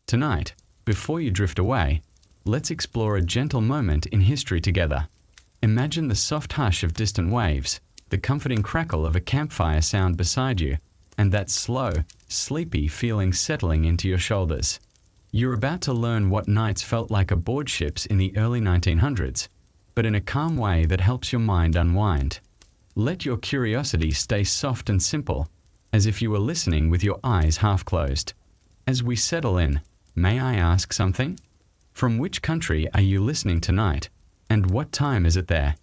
Tonight, before you drift away, let's explore a gentle moment in history together. Imagine the soft hush of distant waves, the comforting crackle of a campfire sound beside you, and that slow, sleepy feeling settling into your shoulders. You're about to learn what nights felt like aboard ships in the early 1900s, but in a calm way that helps your mind unwind. Let your curiosity stay soft and simple, as if you were listening with your eyes half closed. As we settle in, may I ask something? From which country are you listening tonight, and what time is it there?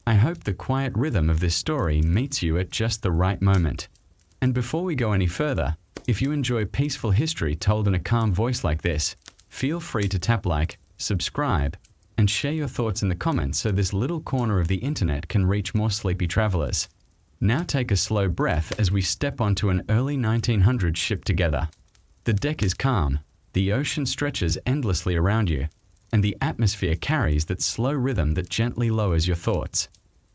I hope the quiet rhythm of this story meets you at just the right moment. And before we go any further, if you enjoy peaceful history told in a calm voice like this, feel free to tap like, subscribe, and share your thoughts in the comments so this little corner of the internet can reach more sleepy travelers. Now take a slow breath as we step onto an early 1900s ship together. The deck is calm, the ocean stretches endlessly around you, and the atmosphere carries that slow rhythm that gently lowers your thoughts.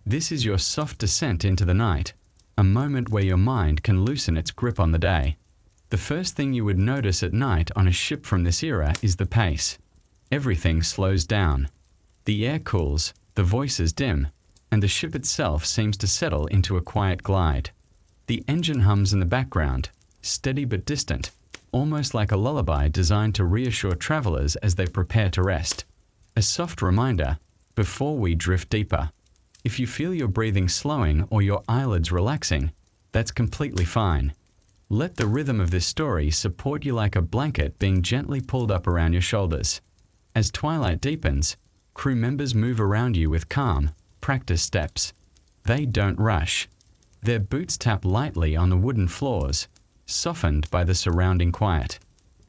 This is your soft descent into the night, a moment where your mind can loosen its grip on the day. The first thing you would notice at night on a ship from this era is the pace. Everything slows down. The air cools, the voices dim, and the ship itself seems to settle into a quiet glide. The engine hums in the background, steady but distant, almost like a lullaby designed to reassure travelers as they prepare to rest. A soft reminder, before we drift deeper. If you feel your breathing slowing or your eyelids relaxing, that's completely fine. Let the rhythm of this story support you like a blanket being gently pulled up around your shoulders. As twilight deepens, crew members move around you with calm, practiced steps. They don't rush. Their boots tap lightly on the wooden floors, softened by the surrounding quiet.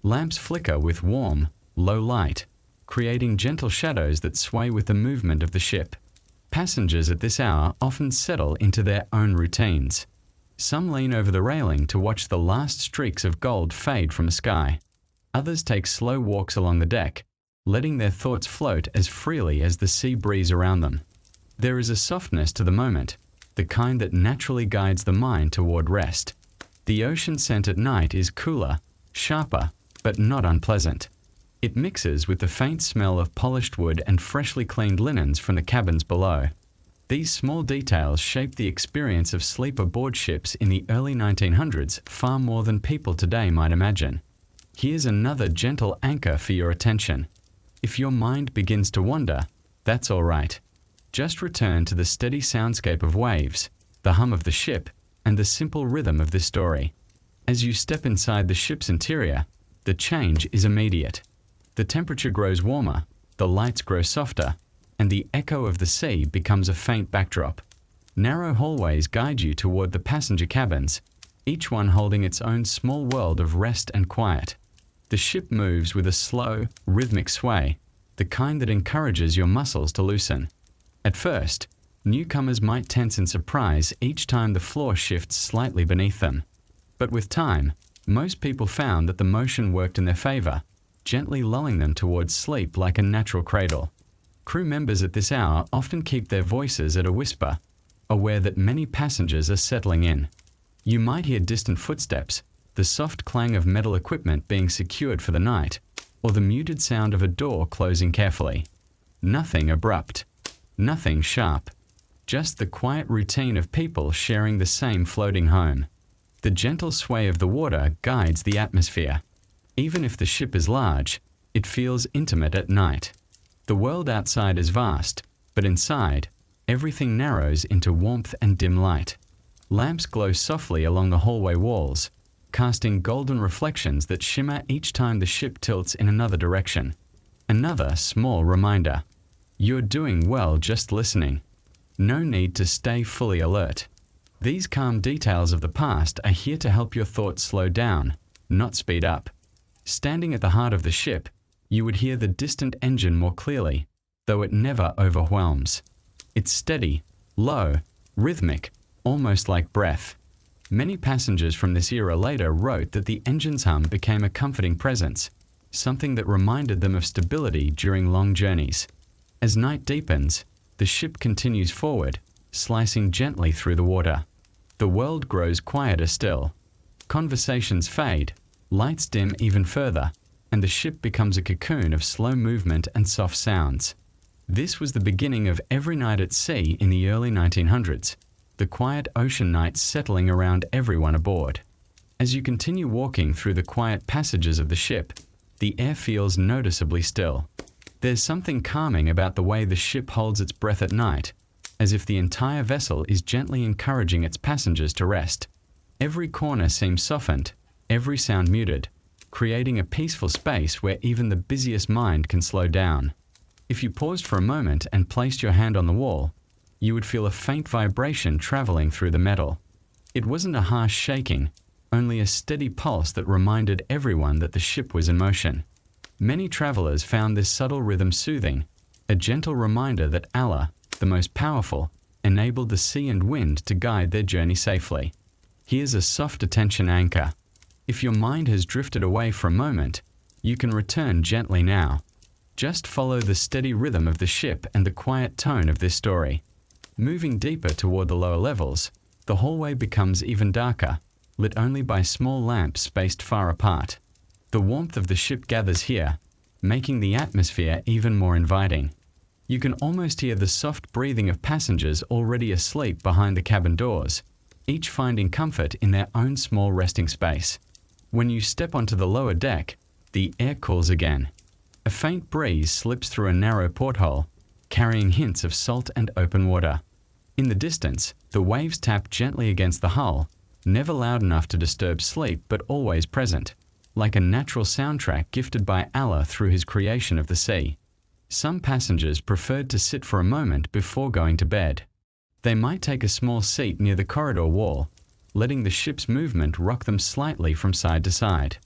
Lamps flicker with warm, low light, creating gentle shadows that sway with the movement of the ship. Passengers at this hour often settle into their own routines. Some lean over the railing to watch the last streaks of gold fade from the sky. Others take slow walks along the deck, letting their thoughts float as freely as the sea breeze around them. There is a softness to the moment, the kind that naturally guides the mind toward rest. The ocean scent at night is cooler, sharper, but not unpleasant. It mixes with the faint smell of polished wood and freshly cleaned linens from the cabins below. These small details shape the experience of sleep aboard ships in the early 1900s far more than people today might imagine. Here's another gentle anchor for your attention. If your mind begins to wander, that's all right. Just return to the steady soundscape of waves, the hum of the ship, and the simple rhythm of this story. As you step inside the ship's interior, the change is immediate. The temperature grows warmer, the lights grow softer, and the echo of the sea becomes a faint backdrop. Narrow hallways guide you toward the passenger cabins, each one holding its own small world of rest and quiet. The ship moves with a slow, rhythmic sway, the kind that encourages your muscles to loosen. At first, newcomers might tense in surprise each time the floor shifts slightly beneath them. But with time, most people found that the motion worked in their favor, gently lulling them towards sleep like a natural cradle. Crew members at this hour often keep their voices at a whisper, aware that many passengers are settling in. You might hear distant footsteps, the soft clang of metal equipment being secured for the night, or the muted sound of a door closing carefully. Nothing abrupt, nothing sharp, just the quiet routine of people sharing the same floating home. The gentle sway of the water guides the atmosphere. Even if the ship is large, it feels intimate at night. The world outside is vast, but inside, everything narrows into warmth and dim light. Lamps glow softly along the hallway walls, casting golden reflections that shimmer each time the ship tilts in another direction. Another small reminder. You're doing well just listening. No need to stay fully alert. These calm details of the past are here to help your thoughts slow down, not speed up. Standing at the heart of the ship, you would hear the distant engine more clearly, though it never overwhelms. It's steady, low, rhythmic, almost like breath. Many passengers from this era later wrote that the engine's hum became a comforting presence, something that reminded them of stability during long journeys. As night deepens, the ship continues forward, slicing gently through the water. The world grows quieter still. Conversations fade, lights dim even further, and the ship becomes a cocoon of slow movement and soft sounds. This was the beginning of every night at sea in the early 1900s, the quiet ocean nights settling around everyone aboard. As you continue walking through the quiet passages of the ship, the air feels noticeably still. There's something calming about the way the ship holds its breath at night, as if the entire vessel is gently encouraging its passengers to rest. Every corner seems softened, every sound muted, creating a peaceful space where even the busiest mind can slow down. If you paused for a moment and placed your hand on the wall, you would feel a faint vibration traveling through the metal. It wasn't a harsh shaking, only a steady pulse that reminded everyone that the ship was in motion. Many travelers found this subtle rhythm soothing, a gentle reminder that Allah, the most powerful, enabled the sea and wind to guide their journey safely. Here's a soft attention anchor. If your mind has drifted away for a moment, you can return gently now. Just follow the steady rhythm of the ship and the quiet tone of this story. Moving deeper toward the lower levels, the hallway becomes even darker, lit only by small lamps spaced far apart. The warmth of the ship gathers here, making the atmosphere even more inviting. You can almost hear the soft breathing of passengers already asleep behind the cabin doors, each finding comfort in their own small resting space. When you step onto the lower deck, the air cools again. A faint breeze slips through a narrow porthole, carrying hints of salt and open water. In the distance, the waves tap gently against the hull, never loud enough to disturb sleep but always present, like a natural soundtrack gifted by Allah through his creation of the sea. Some passengers preferred to sit for a moment before going to bed. They might take a small seat near the corridor wall, letting the ship's movement rock them slightly from side to side.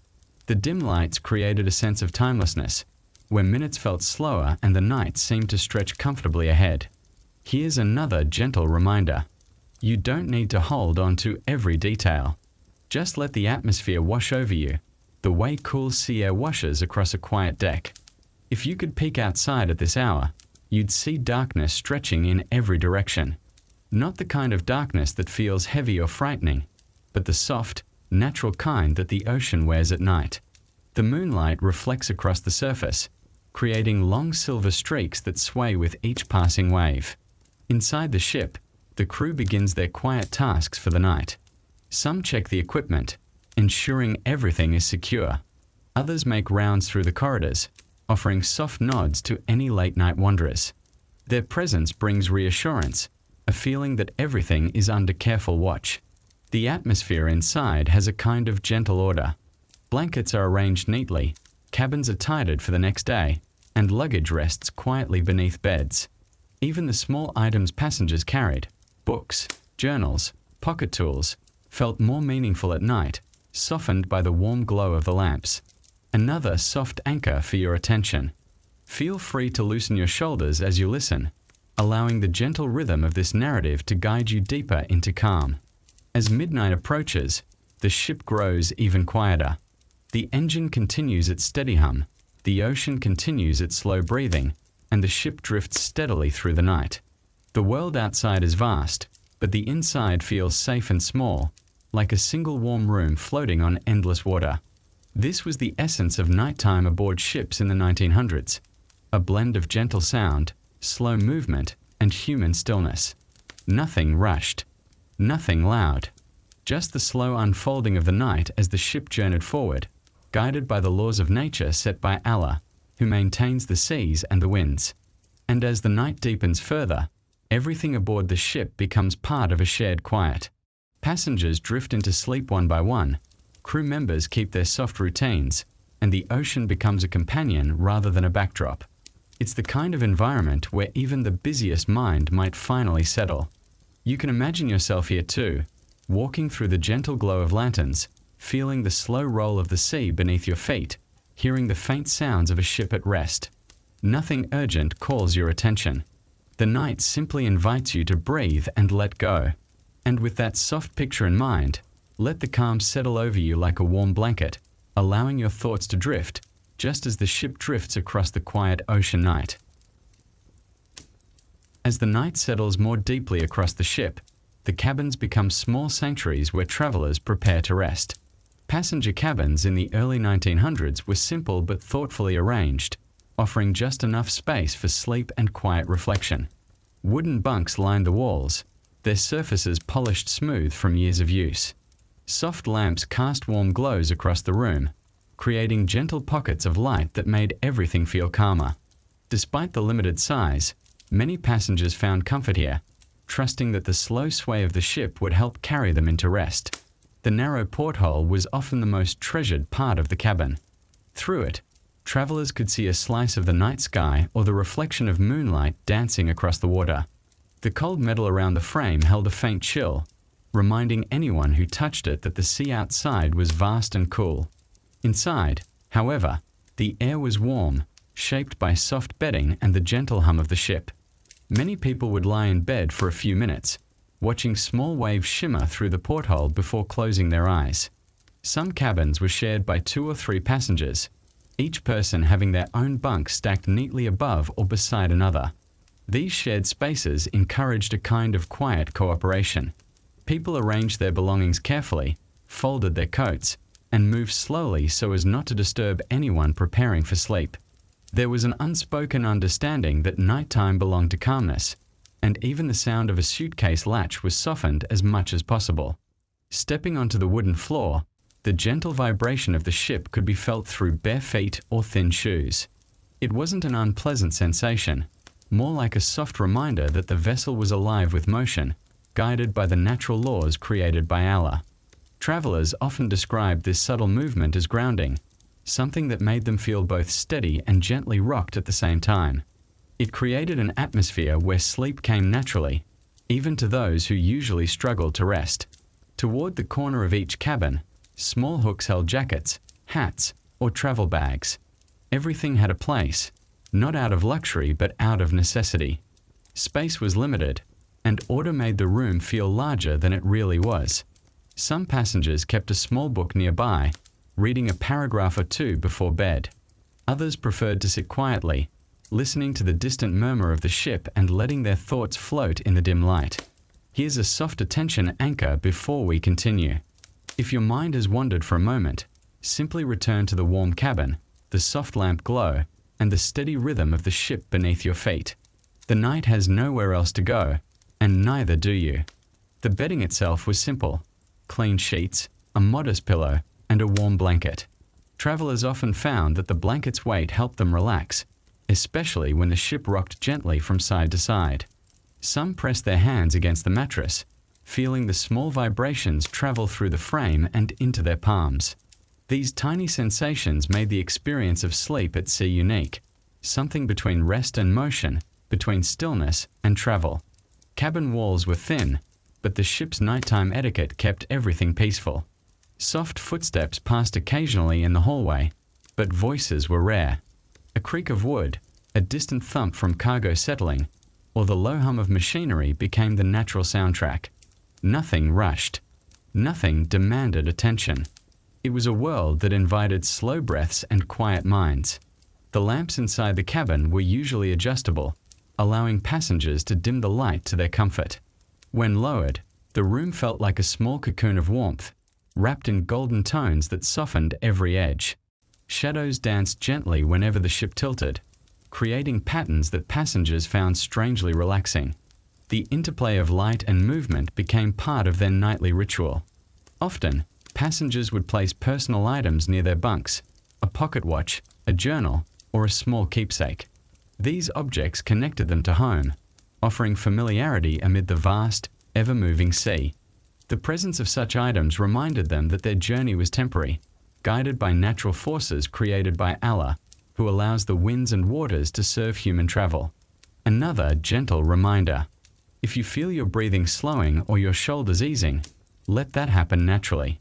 The dim lights created a sense of timelessness, where minutes felt slower and the night seemed to stretch comfortably ahead. Here's another gentle reminder. You don't need to hold on to every detail. Just let the atmosphere wash over you, the way cool sea air washes across a quiet deck. If you could peek outside at this hour, you'd see darkness stretching in every direction. Not the kind of darkness that feels heavy or frightening, but the soft, natural kind that the ocean wears at night. The moonlight reflects across the surface, creating long silver streaks that sway with each passing wave. Inside the ship, the crew begins their quiet tasks for the night. Some check the equipment, ensuring everything is secure. Others make rounds through the corridors, offering soft nods to any late-night wanderers. Their presence brings reassurance, a feeling that everything is under careful watch. The atmosphere inside has a kind of gentle order. Blankets are arranged neatly, cabins are tidied for the next day, and luggage rests quietly beneath beds. Even the small items passengers carried, books, journals, pocket tools, felt more meaningful at night, softened by the warm glow of the lamps. Another soft anchor for your attention. Feel free to loosen your shoulders as you listen, allowing the gentle rhythm of this narrative to guide you deeper into calm. As midnight approaches, the ship grows even quieter. The engine continues its steady hum, the ocean continues its slow breathing, and the ship drifts steadily through the night. The world outside is vast, but the inside feels safe and small, like a single warm room floating on endless water. This was the essence of nighttime aboard ships in the 1900s, a blend of gentle sound, slow movement, and human stillness. Nothing rushed, nothing loud, just the slow unfolding of the night as the ship journeyed forward, guided by the laws of nature set by Allah, who maintains the seas and the winds. And as the night deepens further, everything aboard the ship becomes part of a shared quiet. Passengers drift into sleep one by one, crew members keep their soft routines, and the ocean becomes a companion rather than a backdrop. It's the kind of environment where even the busiest mind might finally settle. You can imagine yourself here too, walking through the gentle glow of lanterns, feeling the slow roll of the sea beneath your feet, hearing the faint sounds of a ship at rest. Nothing urgent calls your attention. The night simply invites you to breathe and let go. And with that soft picture in mind, let the calm settle over you like a warm blanket, allowing your thoughts to drift, just as the ship drifts across the quiet ocean night. As the night settles more deeply across the ship, the cabins become small sanctuaries where travelers prepare to rest. Passenger cabins in the early 1900s were simple but thoughtfully arranged, offering just enough space for sleep and quiet reflection. Wooden bunks lined the walls, their surfaces polished smooth from years of use. Soft lamps cast warm glows across the room, creating gentle pockets of light that made everything feel calmer. Despite the limited size, many passengers found comfort here, trusting that the slow sway of the ship would help carry them into rest. The narrow porthole was often the most treasured part of the cabin. Through it, travelers could see a slice of the night sky or the reflection of moonlight dancing across the water. The cold metal around the frame held a faint chill, reminding anyone who touched it that the sea outside was vast and cool. Inside, however, the air was warm, shaped by soft bedding and the gentle hum of the ship. Many people would lie in bed for a few minutes, watching small waves shimmer through the porthole before closing their eyes. Some cabins were shared by 2 or 3 passengers, each person having their own bunk stacked neatly above or beside another. These shared spaces encouraged a kind of quiet cooperation. People arranged their belongings carefully, folded their coats, and moved slowly so as not to disturb anyone preparing for sleep. There was an unspoken understanding that nighttime belonged to calmness, and even the sound of a suitcase latch was softened as much as possible. Stepping onto the wooden floor, the gentle vibration of the ship could be felt through bare feet or thin shoes. It wasn't an unpleasant sensation, more like a soft reminder that the vessel was alive with motion, guided by the natural laws created by Allah. Travelers often described this subtle movement as grounding, something that made them feel both steady and gently rocked at the same time. It created an atmosphere where sleep came naturally, even to those who usually struggled to rest. Toward the corner of each cabin, small hooks held jackets, hats, or travel bags. Everything had a place, not out of luxury but out of necessity. Space was limited, and order made the room feel larger than it really was. Some passengers kept a small book nearby, reading a paragraph or 2 before bed. Others preferred to sit quietly, listening to the distant murmur of the ship and letting their thoughts float in the dim light. Here's a soft attention anchor before we continue. If your mind has wandered for a moment, simply return to the warm cabin, the soft lamp glow, and the steady rhythm of the ship beneath your feet. The night has nowhere else to go, and neither do you. The bedding itself was simple: clean sheets, a modest pillow, and a warm blanket. Travelers often found that the blanket's weight helped them relax, especially when the ship rocked gently from side to side. Some pressed their hands against the mattress, feeling the small vibrations travel through the frame and into their palms. These tiny sensations made the experience of sleep at sea unique, something between rest and motion, between stillness and travel. Cabin walls were thin, but the ship's nighttime etiquette kept everything peaceful. Soft footsteps passed occasionally in the hallway, but voices were rare. A creak of wood, a distant thump from cargo settling, or the low hum of machinery became the natural soundtrack. Nothing rushed. Nothing demanded attention. It was a world that invited slow breaths and quiet minds. The lamps inside the cabin were usually adjustable, allowing passengers to dim the light to their comfort. When lowered, the room felt like a small cocoon of warmth, wrapped in golden tones that softened every edge. Shadows danced gently whenever the ship tilted, creating patterns that passengers found strangely relaxing. The interplay of light and movement became part of their nightly ritual. Often, passengers would place personal items near their bunks: a pocket watch, a journal, or a small keepsake. These objects connected them to home, offering familiarity amid the vast, ever-moving sea. The presence of such items reminded them that their journey was temporary, guided by natural forces created by Allah, who allows the winds and waters to serve human travel. Another gentle reminder: if you feel your breathing slowing or your shoulders easing, let that happen naturally.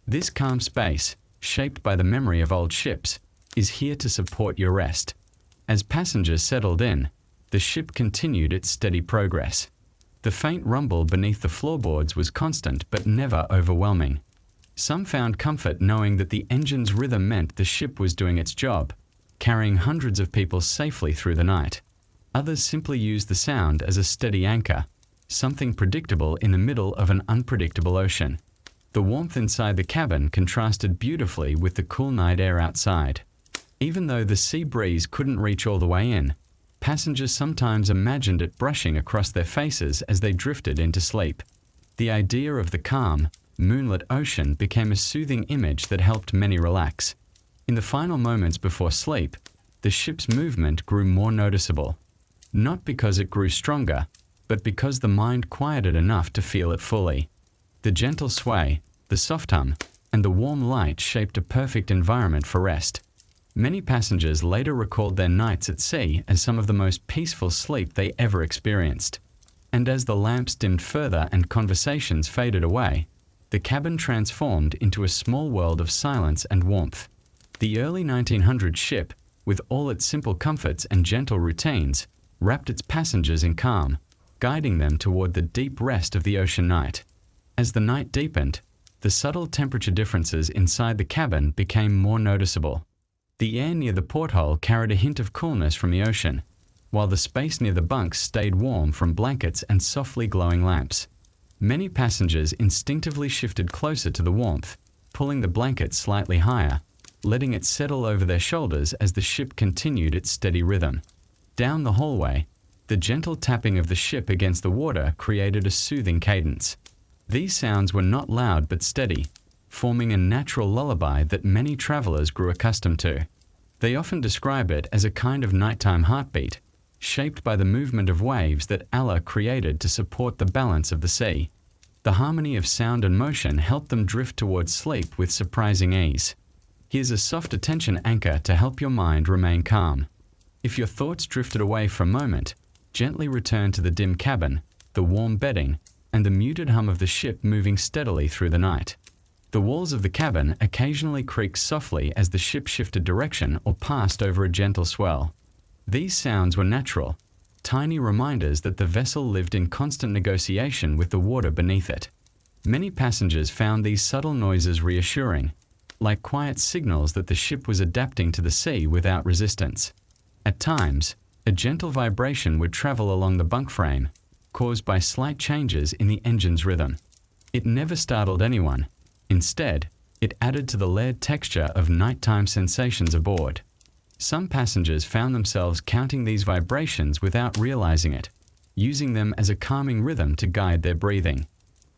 This calm space, shaped by the memory of old ships, is here to support your rest. As passengers settled in, the ship continued its steady progress. The faint rumble beneath the floorboards was constant but never overwhelming. Some found comfort knowing that the engine's rhythm meant the ship was doing its job, carrying hundreds of people safely through the night. Others simply used the sound as a steady anchor, something predictable in the middle of an unpredictable ocean. The warmth inside the cabin contrasted beautifully with the cool night air outside. Even though the sea breeze couldn't reach all the way in, passengers sometimes imagined it brushing across their faces as they drifted into sleep. The idea of the calm, moonlit ocean became a soothing image that helped many relax. In the final moments before sleep, the ship's movement grew more noticeable. Not because it grew stronger, but because the mind quieted enough to feel it fully. The gentle sway, the soft hum, and the warm light shaped a perfect environment for rest. Many passengers later recalled their nights at sea as some of the most peaceful sleep they ever experienced. And as the lamps dimmed further and conversations faded away, the cabin transformed into a small world of silence and warmth. The early 1900s ship, with all its simple comforts and gentle routines, wrapped its passengers in calm, guiding them toward the deep rest of the ocean night. As the night deepened, the subtle temperature differences inside the cabin became more noticeable. The air near the porthole carried a hint of coolness from the ocean, while the space near the bunks stayed warm from blankets and softly glowing lamps. Many passengers instinctively shifted closer to the warmth, pulling the blanket slightly higher, letting it settle over their shoulders as the ship continued its steady rhythm. Down the hallway, the gentle tapping of the ship against the water created a soothing cadence. These sounds were not loud but steady, forming a natural lullaby that many travelers grew accustomed to. They often describe it as a kind of nighttime heartbeat, shaped by the movement of waves that Allah created to support the balance of the sea. The harmony of sound and motion helped them drift towards sleep with surprising ease. Here's a soft attention anchor to help your mind remain calm. If your thoughts drifted away for a moment, gently return to the dim cabin, the warm bedding, and the muted hum of the ship moving steadily through the night. The walls of the cabin occasionally creaked softly as the ship shifted direction or passed over a gentle swell. These sounds were natural, tiny reminders that the vessel lived in constant negotiation with the water beneath it. Many passengers found these subtle noises reassuring, like quiet signals that the ship was adapting to the sea without resistance. At times, a gentle vibration would travel along the bunk frame, caused by slight changes in the engine's rhythm. It never startled anyone. Instead, it added to the layered texture of nighttime sensations aboard. Some passengers found themselves counting these vibrations without realizing it, using them as a calming rhythm to guide their breathing.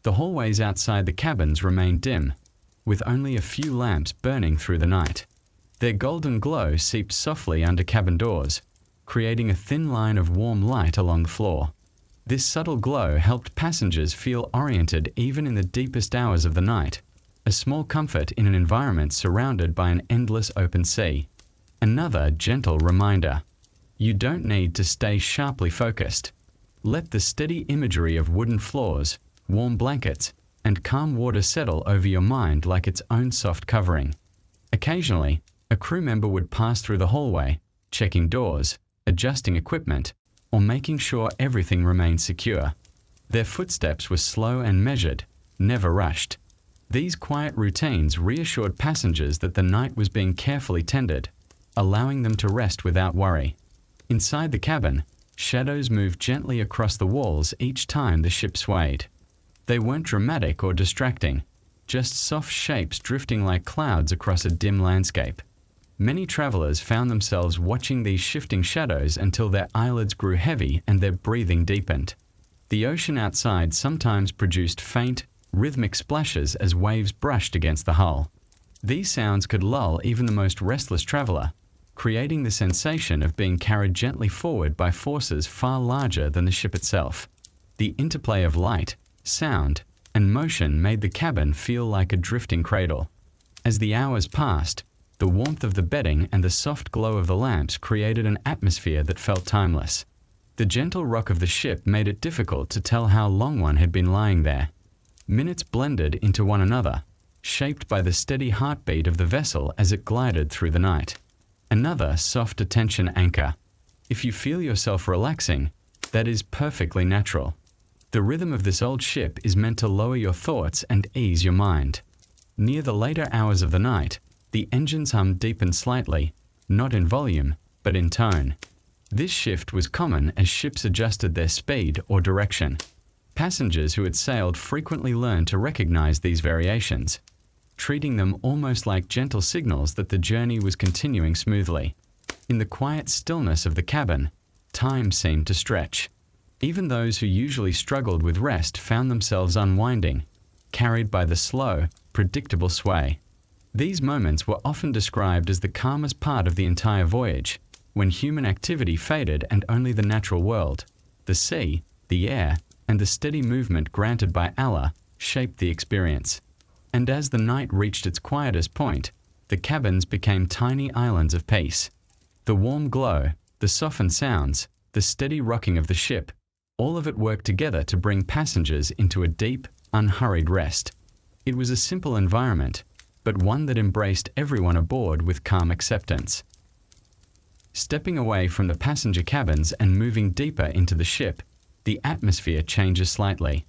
The hallways outside the cabins remained dim, with only a few lamps burning through the night. Their golden glow seeped softly under cabin doors, creating a thin line of warm light along the floor. This subtle glow helped passengers feel oriented even in the deepest hours of the night, a small comfort in an environment surrounded by an endless open sea. Another gentle reminder: you don't need to stay sharply focused. Let the steady imagery of wooden floors, warm blankets, and calm water settle over your mind like its own soft covering. Occasionally, a crew member would pass through the hallway, checking doors, adjusting equipment, or making sure everything remained secure. Their footsteps were slow and measured, never rushed. These quiet routines reassured passengers that the night was being carefully tended, allowing them to rest without worry. Inside the cabin, shadows moved gently across the walls each time the ship swayed. They weren't dramatic or distracting, just soft shapes drifting like clouds across a dim landscape. Many travelers found themselves watching these shifting shadows until their eyelids grew heavy and their breathing deepened. The ocean outside sometimes produced faint, rhythmic splashes as waves brushed against the hull. These sounds could lull even the most restless traveler, creating the sensation of being carried gently forward by forces far larger than the ship itself. The interplay of light, sound, and motion made the cabin feel like a drifting cradle. As the hours passed, the warmth of the bedding and the soft glow of the lamps created an atmosphere that felt timeless. The gentle rock of the ship made it difficult to tell how long one had been lying there. Minutes blended into one another, shaped by the steady heartbeat of the vessel as it glided through the night. Another soft attention anchor. If you feel yourself relaxing, that is perfectly natural. The rhythm of this old ship is meant to lower your thoughts and ease your mind. Near the later hours of the night, the engine's hum deepened slightly, not in volume, but in tone. This shift was common as ships adjusted their speed or direction. Passengers who had sailed frequently learned to recognize these variations, treating them almost like gentle signals that the journey was continuing smoothly. In the quiet stillness of the cabin, time seemed to stretch. Even those who usually struggled with rest found themselves unwinding, carried by the slow, predictable sway. These moments were often described as the calmest part of the entire voyage, when human activity faded and only the natural world, the sea, the air, and the steady movement granted by Allah shaped the experience. And as the night reached its quietest point, the cabins became tiny islands of peace. The warm glow, the softened sounds, the steady rocking of the ship, all of it worked together to bring passengers into a deep, unhurried rest. It was a simple environment, but one that embraced everyone aboard with calm acceptance. Stepping away from the passenger cabins and moving deeper into the ship, the atmosphere changes slightly.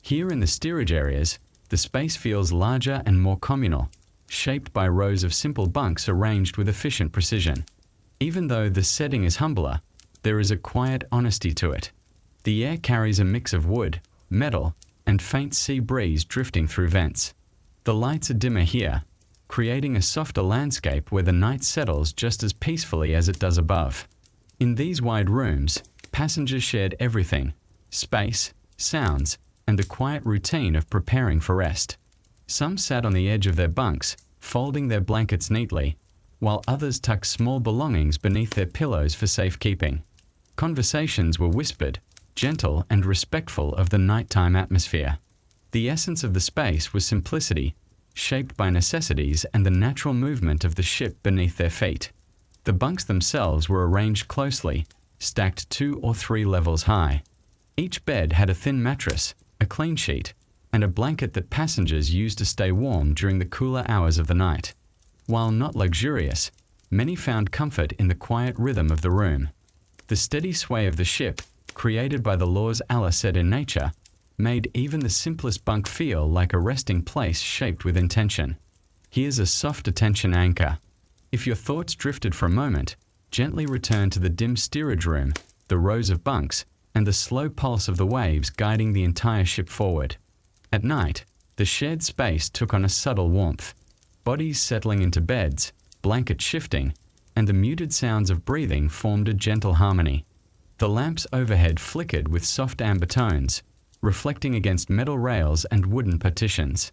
Here in the steerage areas, the space feels larger and more communal, shaped by rows of simple bunks arranged with efficient precision. Even though the setting is humbler, there is a quiet honesty to it. The air carries a mix of wood, metal, and faint sea breeze drifting through vents. The lights are dimmer here, creating a softer landscape where the night settles just as peacefully as it does above. In these wide rooms, passengers shared everything: space, sounds, and the quiet routine of preparing for rest. Some sat on the edge of their bunks, folding their blankets neatly, while others tucked small belongings beneath their pillows for safekeeping. Conversations were whispered, gentle and respectful of the nighttime atmosphere. The essence of the space was simplicity, shaped by necessities and the natural movement of the ship beneath their feet. The bunks themselves were arranged closely, stacked 2 or 3 levels high. Each bed had a thin mattress, a clean sheet, and a blanket that passengers used to stay warm during the cooler hours of the night. While not luxurious, many found comfort in the quiet rhythm of the room. The steady sway of the ship, created by the laws Allah set in nature, made even the simplest bunk feel like a resting place shaped with intention. Here's a soft attention anchor. If your thoughts drifted for a moment, gently return to the dim steerage room, the rows of bunks, and the slow pulse of the waves guiding the entire ship forward. At night, the shared space took on a subtle warmth. Bodies settling into beds, blankets shifting, and the muted sounds of breathing formed a gentle harmony. The lamps overhead flickered with soft amber tones, reflecting against metal rails and wooden partitions.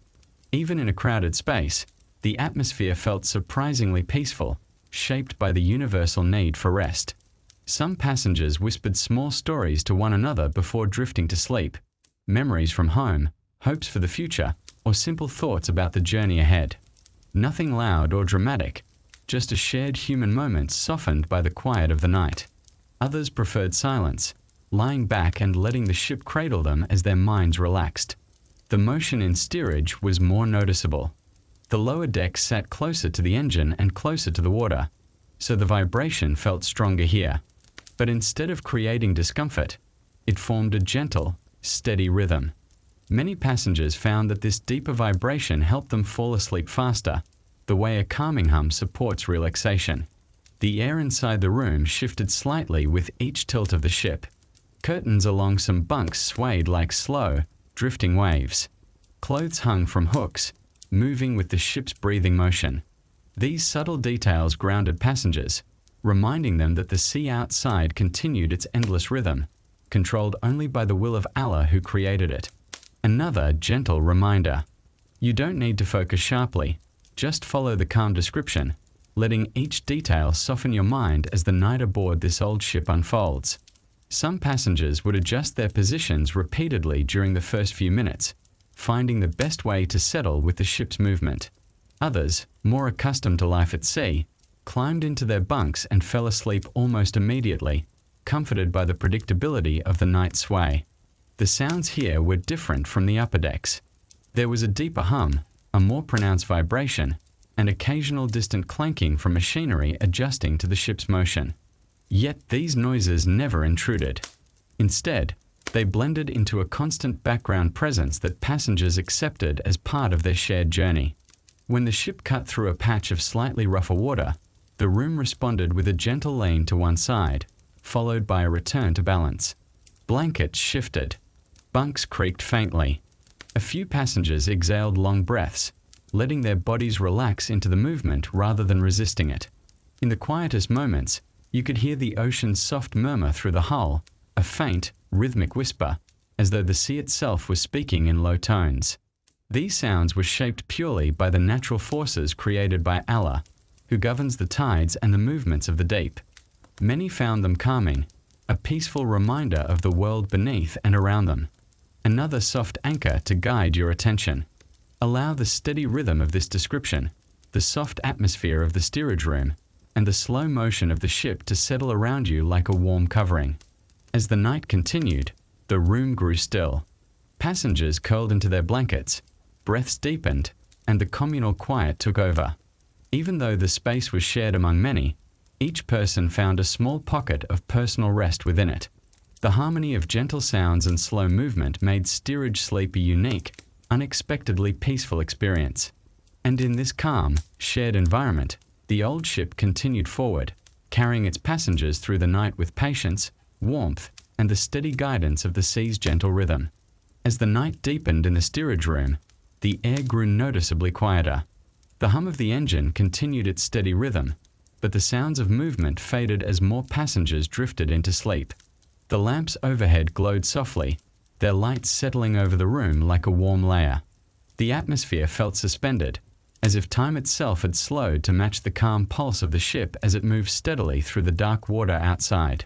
Even in a crowded space, the atmosphere felt surprisingly peaceful, shaped by the universal need for rest. Some passengers whispered small stories to one another before drifting to sleep, memories from home, hopes for the future, or simple thoughts about the journey ahead. Nothing loud or dramatic, just a shared human moment softened by the quiet of the night. Others preferred silence, lying back and letting the ship cradle them as their minds relaxed. The motion in steerage was more noticeable. The lower deck sat closer to the engine and closer to the water, so the vibration felt stronger here. But instead of creating discomfort, it formed a gentle, steady rhythm. Many passengers found that this deeper vibration helped them fall asleep faster, the way a calming hum supports relaxation. The air inside the room shifted slightly with each tilt of the ship. Curtains along some bunks swayed like slow, drifting waves. Clothes hung from hooks, moving with the ship's breathing motion. These subtle details grounded passengers, reminding them that the sea outside continued its endless rhythm, controlled only by the will of Allah who created it. Another gentle reminder: you don't need to focus sharply, just follow the calm description, letting each detail soften your mind as the night aboard this old ship unfolds. Some passengers would adjust their positions repeatedly during the first few minutes, finding the best way to settle with the ship's movement. Others, more accustomed to life at sea, climbed into their bunks and fell asleep almost immediately, comforted by the predictability of the night sway. The sounds here were different from the upper decks. There was a deeper hum, a more pronounced vibration, and occasional distant clanking from machinery adjusting to the ship's motion. Yet these noises never intruded. Instead, they blended into a constant background presence that passengers accepted as part of their shared journey. When the ship cut through a patch of slightly rougher water, the room responded with a gentle lean to one side, followed by a return to balance. Blankets shifted. Bunks creaked faintly. A few passengers exhaled long breaths, letting their bodies relax into the movement rather than resisting it. In the quietest moments, you could hear the ocean's soft murmur through the hull, a faint, rhythmic whisper, as though the sea itself was speaking in low tones. These sounds were shaped purely by the natural forces created by Allah, who governs the tides and the movements of the deep. Many found them calming, a peaceful reminder of the world beneath and around them. Another soft anchor to guide your attention. Allow the steady rhythm of this description, the soft atmosphere of the steerage room, and the slow motion of the ship to settle around you like a warm covering. As the night continued, the room grew still. Passengers curled into their blankets, breaths deepened, and the communal quiet took over. Even though the space was shared among many, each person found a small pocket of personal rest within it. The harmony of gentle sounds and slow movement made steerage sleep a unique, unexpectedly peaceful experience. And in this calm, shared environment, the old ship continued forward, carrying its passengers through the night with patience, warmth, and the steady guidance of the sea's gentle rhythm. As the night deepened in the steerage room, the air grew noticeably quieter. The hum of the engine continued its steady rhythm, but the sounds of movement faded as more passengers drifted into sleep. The lamps overhead glowed softly, their light settling over the room like a warm layer. The atmosphere felt suspended, as if time itself had slowed to match the calm pulse of the ship as it moved steadily through the dark water outside.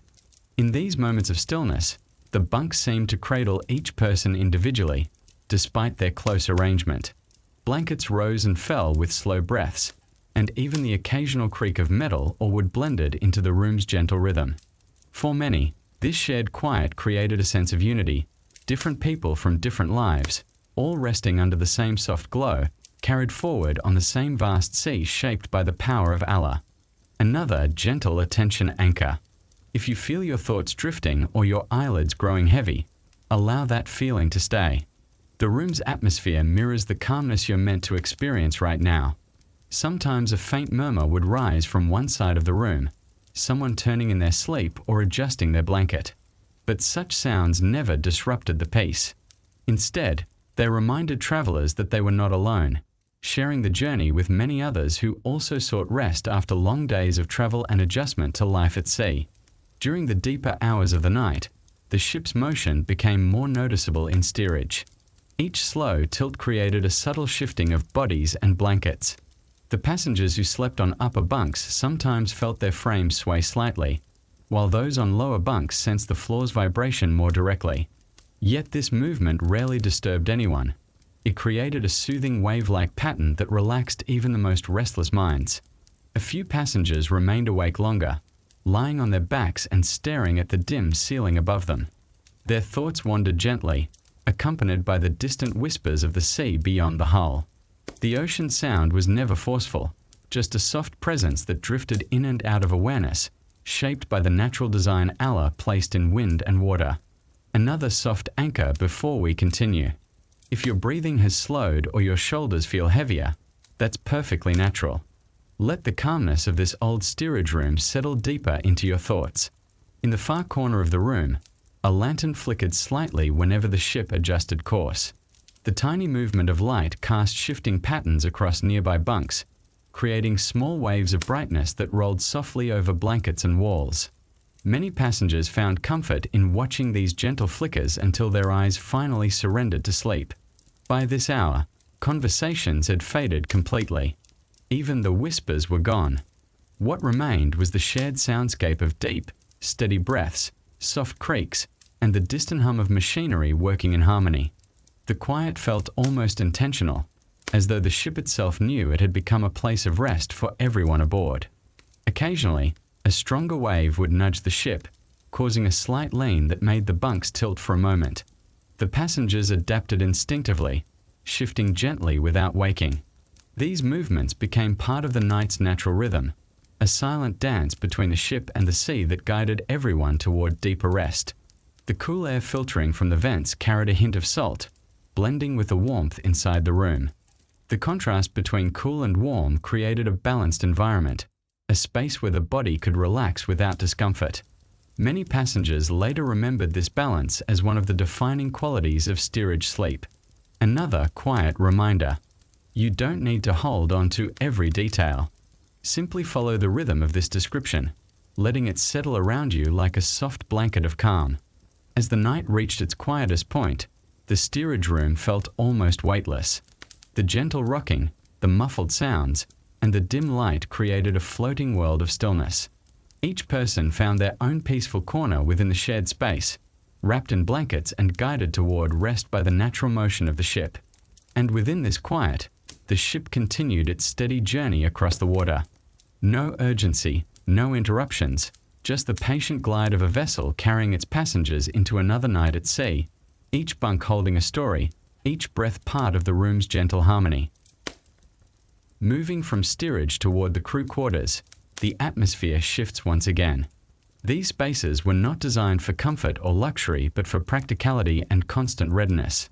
In these moments of stillness, the bunks seemed to cradle each person individually, despite their close arrangement. Blankets rose and fell with slow breaths, and even the occasional creak of metal or wood blended into the room's gentle rhythm. For many, this shared quiet created a sense of unity. Different people from different lives, all resting under the same soft glow, carried forward on the same vast sea shaped by the power of Allah. Another gentle attention anchor. If you feel your thoughts drifting or your eyelids growing heavy, allow that feeling to stay. The room's atmosphere mirrors the calmness you're meant to experience right now. Sometimes a faint murmur would rise from one side of the room, someone turning in their sleep or adjusting their blanket. But such sounds never disrupted the peace. Instead, they reminded travelers that they were not alone, sharing the journey with many others who also sought rest after long days of travel and adjustment to life at sea. During the deeper hours of the night, the ship's motion became more noticeable in steerage. Each slow tilt created a subtle shifting of bodies and blankets. The passengers who slept on upper bunks sometimes felt their frames sway slightly, while those on lower bunks sensed the floor's vibration more directly. Yet this movement rarely disturbed anyone. It created a soothing wave-like pattern that relaxed even the most restless minds. A few passengers remained awake longer, lying on their backs and staring at the dim ceiling above them. Their thoughts wandered gently, accompanied by the distant whispers of the sea beyond the hull. The ocean sound was never forceful, just a soft presence that drifted in and out of awareness, shaped by the natural design Allah placed in wind and water. Another soft anchor before we continue. If your breathing has slowed or your shoulders feel heavier, that's perfectly natural. Let the calmness of this old steerage room settle deeper into your thoughts. In the far corner of the room, a lantern flickered slightly whenever the ship adjusted course. The tiny movement of light cast shifting patterns across nearby bunks, creating small waves of brightness that rolled softly over blankets and walls. Many passengers found comfort in watching these gentle flickers until their eyes finally surrendered to sleep. By this hour, conversations had faded completely. Even the whispers were gone. What remained was the shared soundscape of deep, steady breaths, soft creaks, and the distant hum of machinery working in harmony. The quiet felt almost intentional, as though the ship itself knew it had become a place of rest for everyone aboard. Occasionally, a stronger wave would nudge the ship, causing a slight lean that made the bunks tilt for a moment. The passengers adapted instinctively, shifting gently without waking. These movements became part of the night's natural rhythm, a silent dance between the ship and the sea that guided everyone toward deeper rest. The cool air filtering from the vents carried a hint of salt, blending with the warmth inside the room. The contrast between cool and warm created a balanced environment, a space where the body could relax without discomfort. Many passengers later remembered this balance as one of the defining qualities of steerage sleep. Another quiet reminder: you don't need to hold on to every detail. Simply follow the rhythm of this description, letting it settle around you like a soft blanket of calm. As the night reached its quietest point, the steerage room felt almost weightless. The gentle rocking, the muffled sounds, and the dim light created a floating world of stillness. Each person found their own peaceful corner within the shared space, wrapped in blankets and guided toward rest by the natural motion of the ship. And within this quiet, the ship continued its steady journey across the water. No urgency, no interruptions, just the patient glide of a vessel carrying its passengers into another night at sea, each bunk holding a story, each breath part of the room's gentle harmony. Moving from steerage toward the crew quarters, the atmosphere shifts once again. These spaces were not designed for comfort or luxury, but for practicality and constant readiness.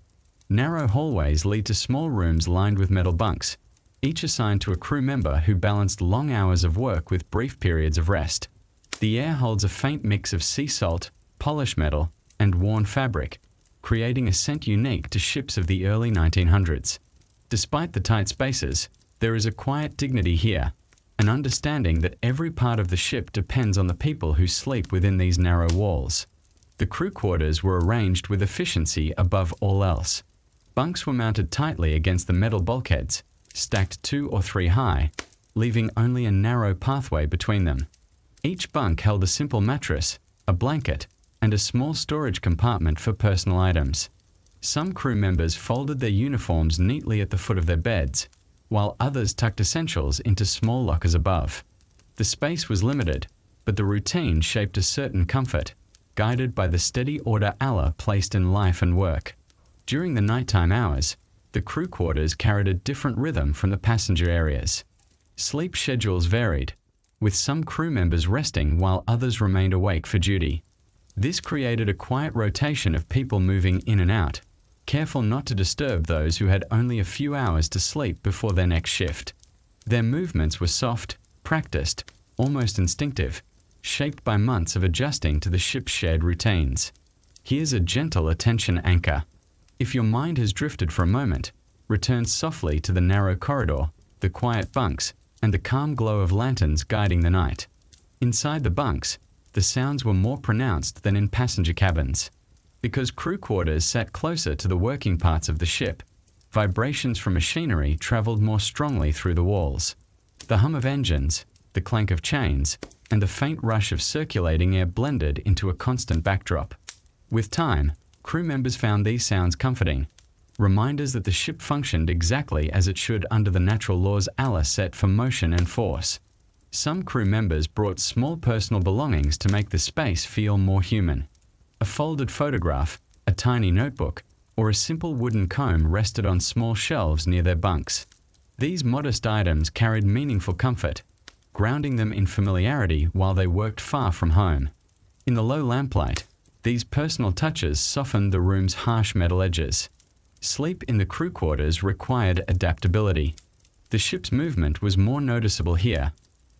Narrow hallways lead to small rooms lined with metal bunks, each assigned to a crew member who balanced long hours of work with brief periods of rest. The air holds a faint mix of sea salt, polished metal, and worn fabric, creating a scent unique to ships of the early 1900s. Despite the tight spaces, there is a quiet dignity here, an understanding that every part of the ship depends on the people who sleep within these narrow walls. The crew quarters were arranged with efficiency above all else. Bunks were mounted tightly against the metal bulkheads, stacked 2 or 3 high, leaving only a narrow pathway between them. Each bunk held a simple mattress, a blanket, and a small storage compartment for personal items. Some crew members folded their uniforms neatly at the foot of their beds, while others tucked essentials into small lockers above. The space was limited, but the routine shaped a certain comfort, guided by the steady order Allah placed in life and work. During the nighttime hours, the crew quarters carried a different rhythm from the passenger areas. Sleep schedules varied, with some crew members resting while others remained awake for duty. This created a quiet rotation of people moving in and out, careful not to disturb those who had only a few hours to sleep before their next shift. Their movements were soft, practiced, almost instinctive, shaped by months of adjusting to the ship's shared routines. Here's a gentle attention anchor. If your mind has drifted for a moment, return softly to the narrow corridor, the quiet bunks, and the calm glow of lanterns guiding the night. Inside the bunks, the sounds were more pronounced than in passenger cabins. Because crew quarters sat closer to the working parts of the ship, vibrations from machinery traveled more strongly through the walls. The hum of engines, the clank of chains, and the faint rush of circulating air blended into a constant backdrop. With time, crew members found these sounds comforting, reminders that the ship functioned exactly as it should under the natural laws Allah set for motion and force. Some crew members brought small personal belongings to make the space feel more human. A folded photograph, a tiny notebook, or a simple wooden comb rested on small shelves near their bunks. These modest items carried meaningful comfort, grounding them in familiarity while they worked far from home. In the low lamplight, these personal touches softened the room's harsh metal edges. Sleep in the crew quarters required adaptability. The ship's movement was more noticeable here,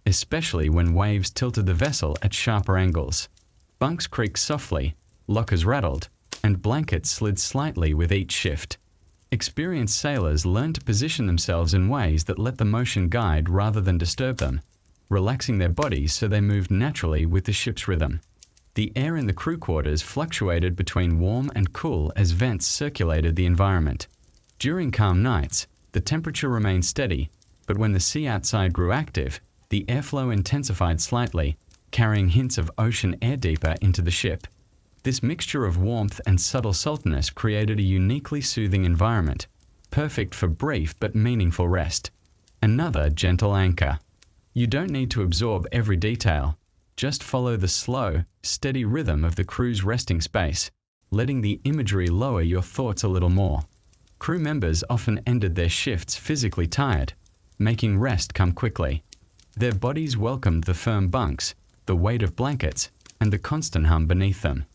especially when waves tilted the vessel at sharper angles. Bunks creaked softly, lockers rattled, and blankets slid slightly with each shift. Experienced sailors learned to position themselves in ways that let the motion guide rather than disturb them, relaxing their bodies so they moved naturally with the ship's rhythm. The air in the crew quarters fluctuated between warm and cool as vents circulated the environment. During calm nights, the temperature remained steady, but when the sea outside grew active, the airflow intensified slightly, carrying hints of ocean air deeper into the ship. This mixture of warmth and subtle saltiness created a uniquely soothing environment, perfect for brief but meaningful rest. Another gentle anchor. You don't need to absorb every detail. Just follow the slow, steady rhythm of the crew's resting space, letting the imagery lower your thoughts a little more. Crew members often ended their shifts physically tired, making rest come quickly. Their bodies welcomed the firm bunks, the weight of blankets, and the constant hum beneath them.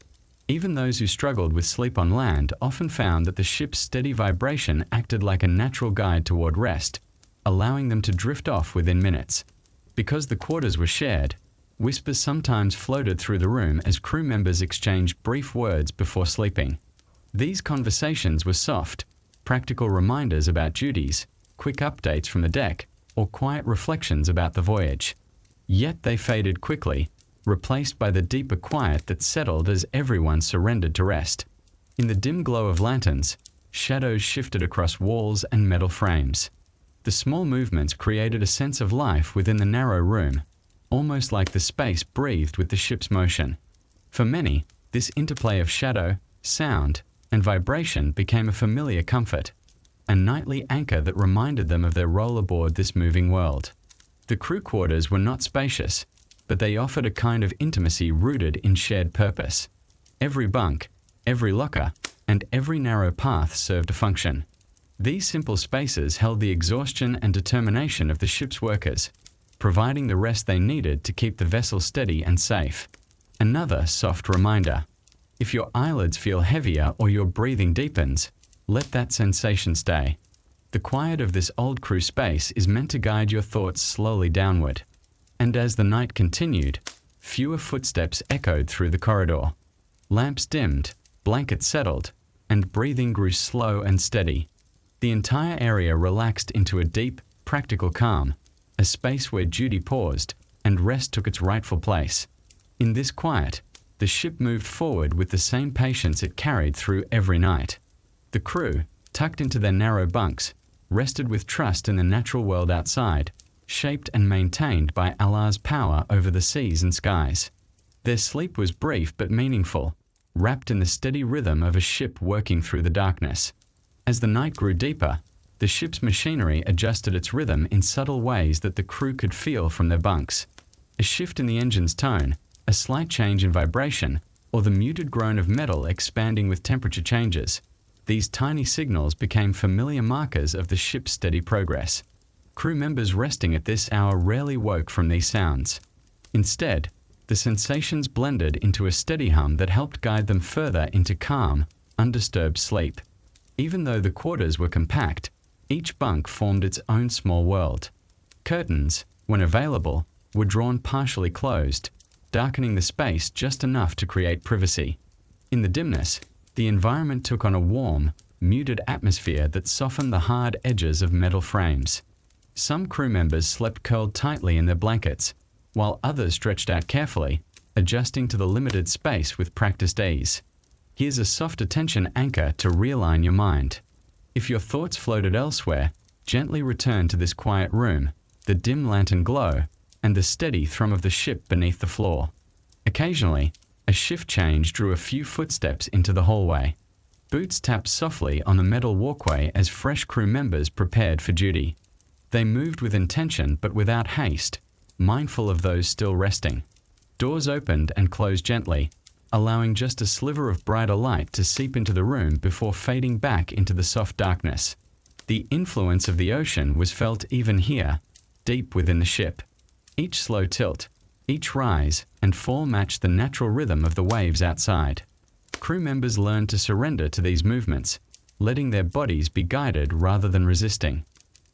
Even those who struggled with sleep on land often found that the ship's steady vibration acted like a natural guide toward rest, allowing them to drift off within minutes. Because the quarters were shared, Whispers sometimes floated through the room as crew members exchanged brief words before sleeping. These conversations were soft, practical reminders about duties, quick updates from the deck, or quiet reflections about the voyage. Yet they faded quickly, replaced by the deeper quiet that settled as everyone surrendered to rest. In the dim glow of lanterns, shadows shifted across walls and metal frames. The small movements created a sense of life within the narrow room, almost like the space breathed with the ship's motion. For many, this interplay of shadow, sound, and vibration became a familiar comfort, a nightly anchor that reminded them of their role aboard this moving world. The crew quarters were not spacious, but they offered a kind of intimacy rooted in shared purpose. Every bunk, every locker, and every narrow path served a function. These simple spaces held the exhaustion and determination of the ship's workers, providing the rest they needed to keep the vessel steady and safe. Another soft reminder: if your eyelids feel heavier or your breathing deepens, let that sensation stay. The quiet of this old crew space is meant to guide your thoughts slowly downward. And as the night continued, fewer footsteps echoed through the corridor. Lamps dimmed, blankets settled, and breathing grew slow and steady. The entire area relaxed into a deep, practical calm, a space where duty paused and rest took its rightful place. In this quiet, the ship moved forward with the same patience it carried through every night. The crew, tucked into their narrow bunks, rested with trust in the natural world outside, shaped and maintained by Allah's power over the seas and skies. Their sleep was brief but meaningful, wrapped in the steady rhythm of a ship working through the darkness. As the night grew deeper, the ship's machinery adjusted its rhythm in subtle ways that the crew could feel from their bunks. A shift in the engine's tone, a slight change in vibration, or the muted groan of metal expanding with temperature changes. These tiny signals became familiar markers of the ship's steady progress. Crew members resting at this hour rarely woke from these sounds. Instead, the sensations blended into a steady hum that helped guide them further into calm, undisturbed sleep. Even though the quarters were compact, each bunk formed its own small world. Curtains, when available, were drawn partially closed, darkening the space just enough to create privacy. In the dimness, the environment took on a warm, muted atmosphere that softened the hard edges of metal frames. Some crew members slept curled tightly in their blankets, while others stretched out carefully, adjusting to the limited space with practiced ease. Here's a soft attention anchor to realign your mind. If your thoughts floated elsewhere, gently return to this quiet room, the dim lantern glow, and the steady thrum of the ship beneath the floor. Occasionally, a shift change drew a few footsteps into the hallway. Boots tapped softly on the metal walkway as fresh crew members prepared for duty. They moved with intention but without haste, mindful of those still resting. Doors opened and closed gently, allowing just a sliver of brighter light to seep into the room before fading back into the soft darkness. The influence of the ocean was felt even here, deep within the ship. Each slow tilt, each rise and fall matched the natural rhythm of the waves outside. Crew members learned to surrender to these movements, letting their bodies be guided rather than resisting.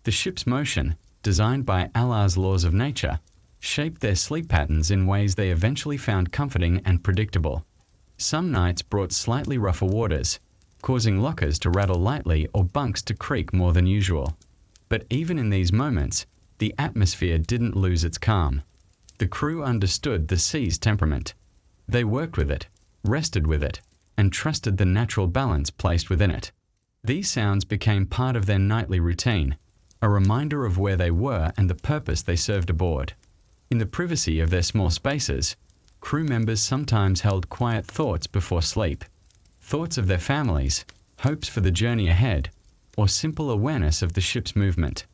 The ship's motion, designed by Allah's laws of nature, shaped their sleep patterns in ways they eventually found comforting and predictable. Some nights brought slightly rougher waters, causing lockers to rattle lightly or bunks to creak more than usual. But even in these moments, the atmosphere didn't lose its calm. The crew understood the sea's temperament. They worked with it, rested with it, and trusted the natural balance placed within it. These sounds became part of their nightly routine, a reminder of where they were and the purpose they served aboard. In the privacy of their small spaces, crew members sometimes held quiet thoughts before sleep. Thoughts of their families, hopes for the journey ahead, or simple awareness of the ship's movement.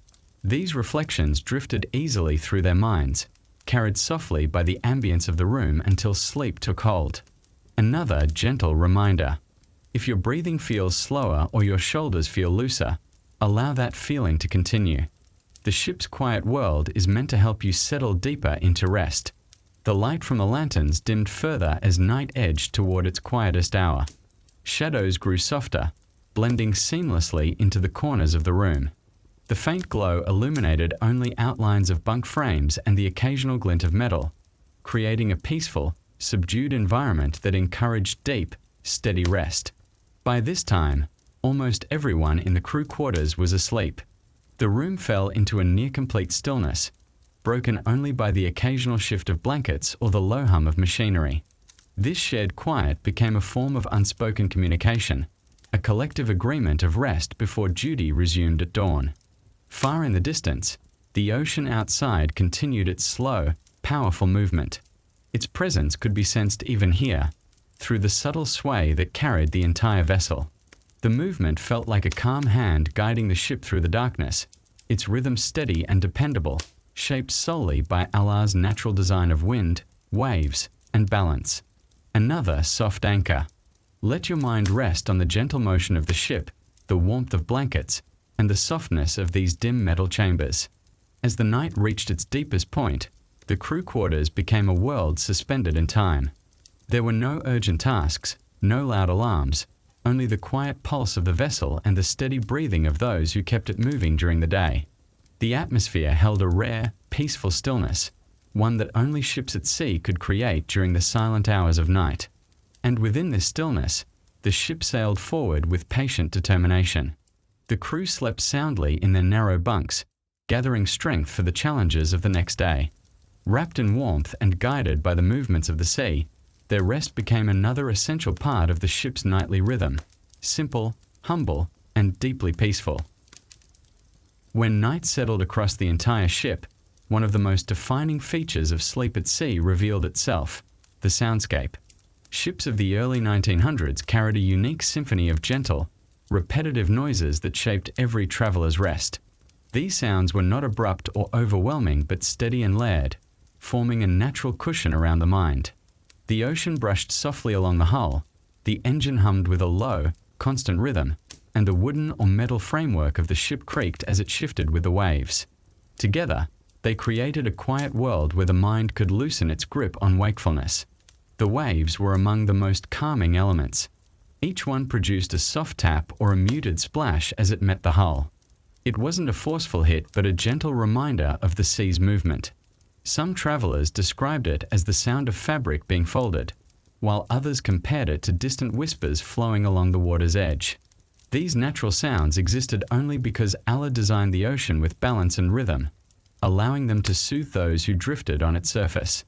These reflections drifted easily through their minds, carried softly by the ambience of the room until sleep took hold. Another gentle reminder: if your breathing feels slower or your shoulders feel looser, allow that feeling to continue. The ship's quiet world is meant to help you settle deeper into rest. The light from the lanterns dimmed further as night edged toward its quietest hour. Shadows grew softer, blending seamlessly into the corners of the room. The faint glow illuminated only outlines of bunk frames and the occasional glint of metal. creating a peaceful, subdued environment that encouraged deep, steady rest. By this time, almost everyone in the crew quarters was asleep. The room fell into a near-complete stillness, broken only by the occasional shift of blankets or the low hum of machinery. This shared quiet became a form of unspoken communication, a collective agreement of rest before duty resumed at dawn. Far in the distance, the ocean outside continued its slow, powerful movement. Its presence could be sensed even here, through the subtle sway that carried the entire vessel. The movement felt like a calm hand guiding the ship through the darkness, its rhythm steady and dependable, shaped solely by Allah's natural design of wind, waves, and balance. Another soft anchor. Let your mind rest on the gentle motion of the ship, the warmth of blankets, and the softness of these dim metal chambers. As the night reached its deepest point, the crew quarters became a world suspended in time. There were no urgent tasks, no loud alarms, only the quiet pulse of the vessel and the steady breathing of those who kept it moving during the day. The atmosphere held a rare, peaceful stillness, one that only ships at sea could create during the silent hours of night. And within this stillness, the ship sailed forward with patient determination. The crew slept soundly in their narrow bunks, gathering strength for the challenges of the next day. Wrapped in warmth and guided by the movements of the sea, their rest became another essential part of the ship's nightly rhythm, simple, humble, and deeply peaceful. When night settled across the entire ship, one of the most defining features of sleep at sea revealed itself: the soundscape. Ships of the early 1900s carried a unique symphony of gentle, repetitive noises that shaped every traveler's rest. These sounds were not abrupt or overwhelming but steady and layered, forming a natural cushion around the mind. The ocean brushed softly along the hull, the engine hummed with a low, constant rhythm, and the wooden or metal framework of the ship creaked as it shifted with the waves. Together, they created a quiet world where the mind could loosen its grip on wakefulness. The waves were among the most calming elements. Each one produced a soft tap or a muted splash as it met the hull. It wasn't a forceful hit but a gentle reminder of the sea's movement. Some travelers described it as the sound of fabric being folded, while others compared it to distant whispers flowing along the water's edge. These natural sounds existed only because Allah designed the ocean with balance and rhythm, allowing them to soothe those who drifted on its surface.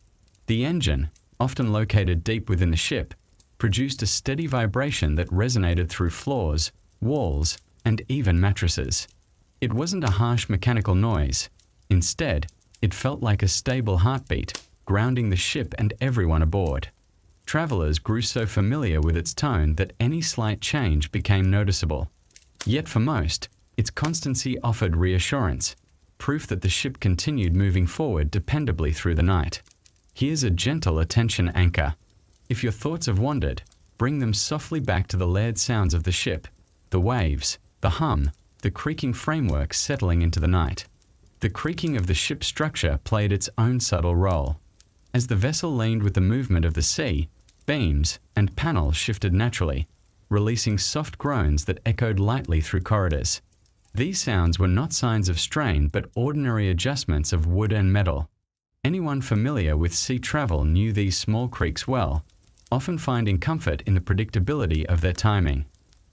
The engine, often located deep within the ship, produced a steady vibration that resonated through floors, walls, and even mattresses. It wasn't a harsh mechanical noise. Instead, it felt like a stable heartbeat, grounding the ship and everyone aboard. Travelers grew so familiar with its tone that any slight change became noticeable. Yet for most, its constancy offered reassurance, proof that the ship continued moving forward dependably through the night. Here's a gentle attention anchor. If your thoughts have wandered, bring them softly back to the layered sounds of the ship, the waves, the hum, the creaking framework settling into the night. The creaking of the ship's structure played its own subtle role. As the vessel leaned with the movement of the sea, beams and panels shifted naturally, releasing soft groans that echoed lightly through corridors. These sounds were not signs of strain but ordinary adjustments of wood and metal. Anyone familiar with sea travel knew these small creaks well, often finding comfort in the predictability of their timing.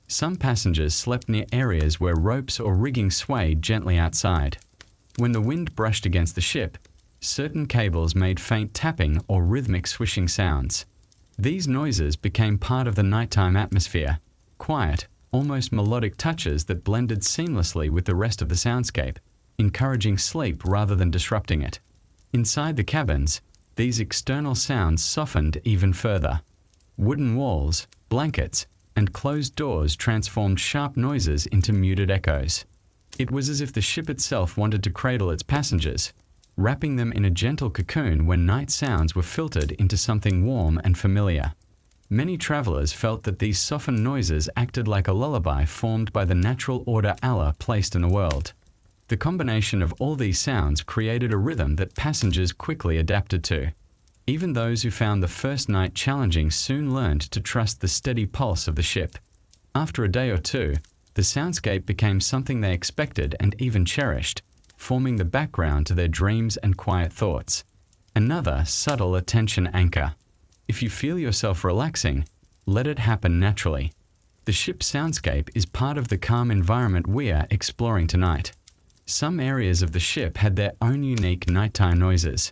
Some passengers slept near areas where ropes or rigging swayed gently outside. When the wind brushed against the ship, certain cables made faint tapping or rhythmic swishing sounds. These noises became part of the nighttime atmosphere, quiet, almost melodic touches that blended seamlessly with the rest of the soundscape, encouraging sleep rather than disrupting it. Inside the cabins, these external sounds softened even further. Wooden walls, blankets, and closed doors transformed sharp noises into muted echoes. It was as if the ship itself wanted to cradle its passengers, wrapping them in a gentle cocoon when night sounds were filtered into something warm and familiar. Many travelers felt that these softened noises acted like a lullaby formed by the natural order Allah placed in the world. The combination of all these sounds created a rhythm that passengers quickly adapted to. Even those who found the first night challenging soon learned to trust the steady pulse of the ship. After a day or two, the soundscape became something they expected and even cherished, forming the background to their dreams and quiet thoughts. Another subtle attention anchor. If you feel yourself relaxing, let it happen naturally. The ship's soundscape is part of the calm environment we are exploring tonight. Some areas of the ship had their own unique nighttime noises.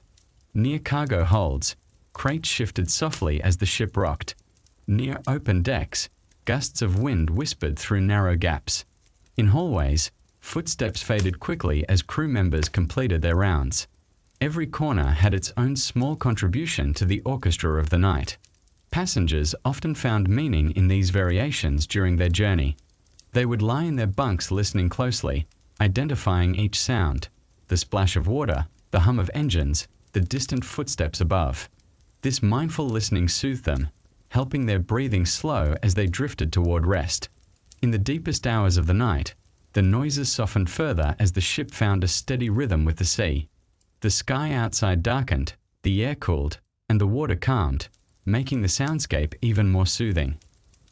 Near cargo holds, crates shifted softly as the ship rocked. Near open decks, gusts of wind whispered through narrow gaps. In hallways, footsteps faded quickly as crew members completed their rounds. Every corner had its own small contribution to the orchestra of the night. Passengers often found meaning in these variations during their journey. They would lie in their bunks listening closely, identifying each sound, the splash of water, the hum of engines, the distant footsteps above. This mindful listening soothed them, helping their breathing slow as they drifted toward rest. In the deepest hours of the night, the noises softened further as the ship found a steady rhythm with the sea. The sky outside darkened, the air cooled, and the water calmed, making the soundscape even more soothing.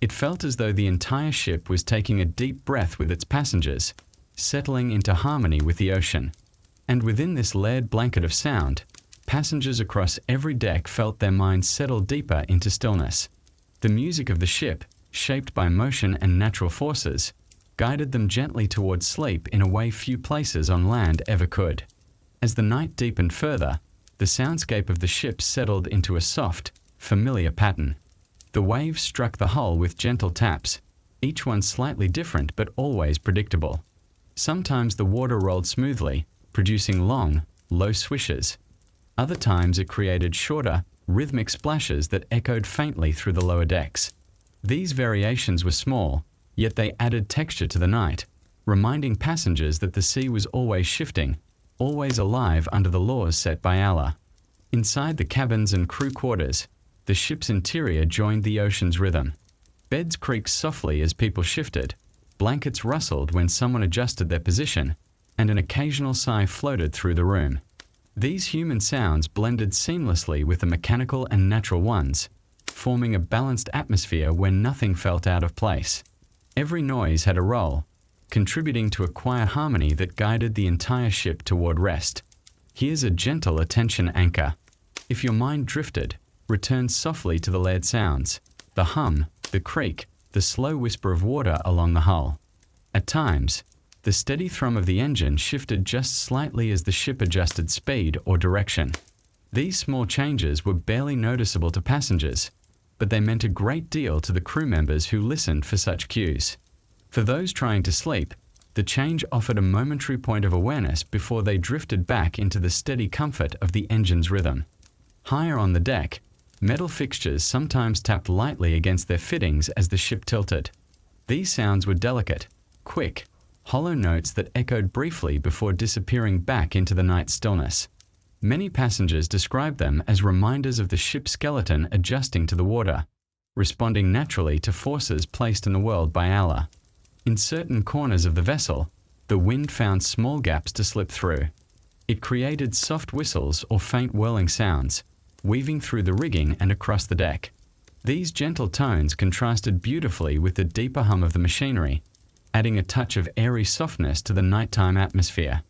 It felt as though the entire ship was taking a deep breath with its passengers, settling into harmony with the ocean. And within this layered blanket of sound, passengers across every deck felt their minds settle deeper into stillness. The music of the ship, shaped by motion and natural forces, guided them gently towards sleep in a way few places on land ever could. As the night deepened further, the soundscape of the ship settled into a soft, familiar pattern. The waves struck the hull with gentle taps, each one slightly different but always predictable. Sometimes the water rolled smoothly, producing long, low swishes. Other times it created shorter, rhythmic splashes that echoed faintly through the lower decks. These variations were small, yet they added texture to the night, reminding passengers that the sea was always shifting, always alive under the laws set by Allah. Inside the cabins and crew quarters, the ship's interior joined the ocean's rhythm. Beds creaked softly as people shifted, blankets rustled when someone adjusted their position, and an occasional sigh floated through the room. These human sounds blended seamlessly with the mechanical and natural ones, forming a balanced atmosphere where nothing felt out of place. Every noise had a role, contributing to a quiet harmony that guided the entire ship toward rest. Here's a gentle attention anchor. If your mind drifted, return softly to the layered sounds, the hum, the creak, the slow whisper of water along the hull. At times, the steady thrum of the engine shifted just slightly as the ship adjusted speed or direction. These small changes were barely noticeable to passengers, but they meant a great deal to the crew members who listened for such cues. For those trying to sleep, the change offered a momentary point of awareness before they drifted back into the steady comfort of the engine's rhythm. Higher on the deck, metal fixtures sometimes tapped lightly against their fittings as the ship tilted. These sounds were delicate, quick, hollow notes that echoed briefly before disappearing back into the night stillness. Many passengers described them as reminders of the ship's skeleton adjusting to the water, responding naturally to forces placed in the world by Allah. In certain corners of the vessel, the wind found small gaps to slip through. It created soft whistles or faint whirling sounds, weaving through the rigging and across the deck. These gentle tones contrasted beautifully with the deeper hum of the machinery, adding a touch of airy softness to the nighttime atmosphere.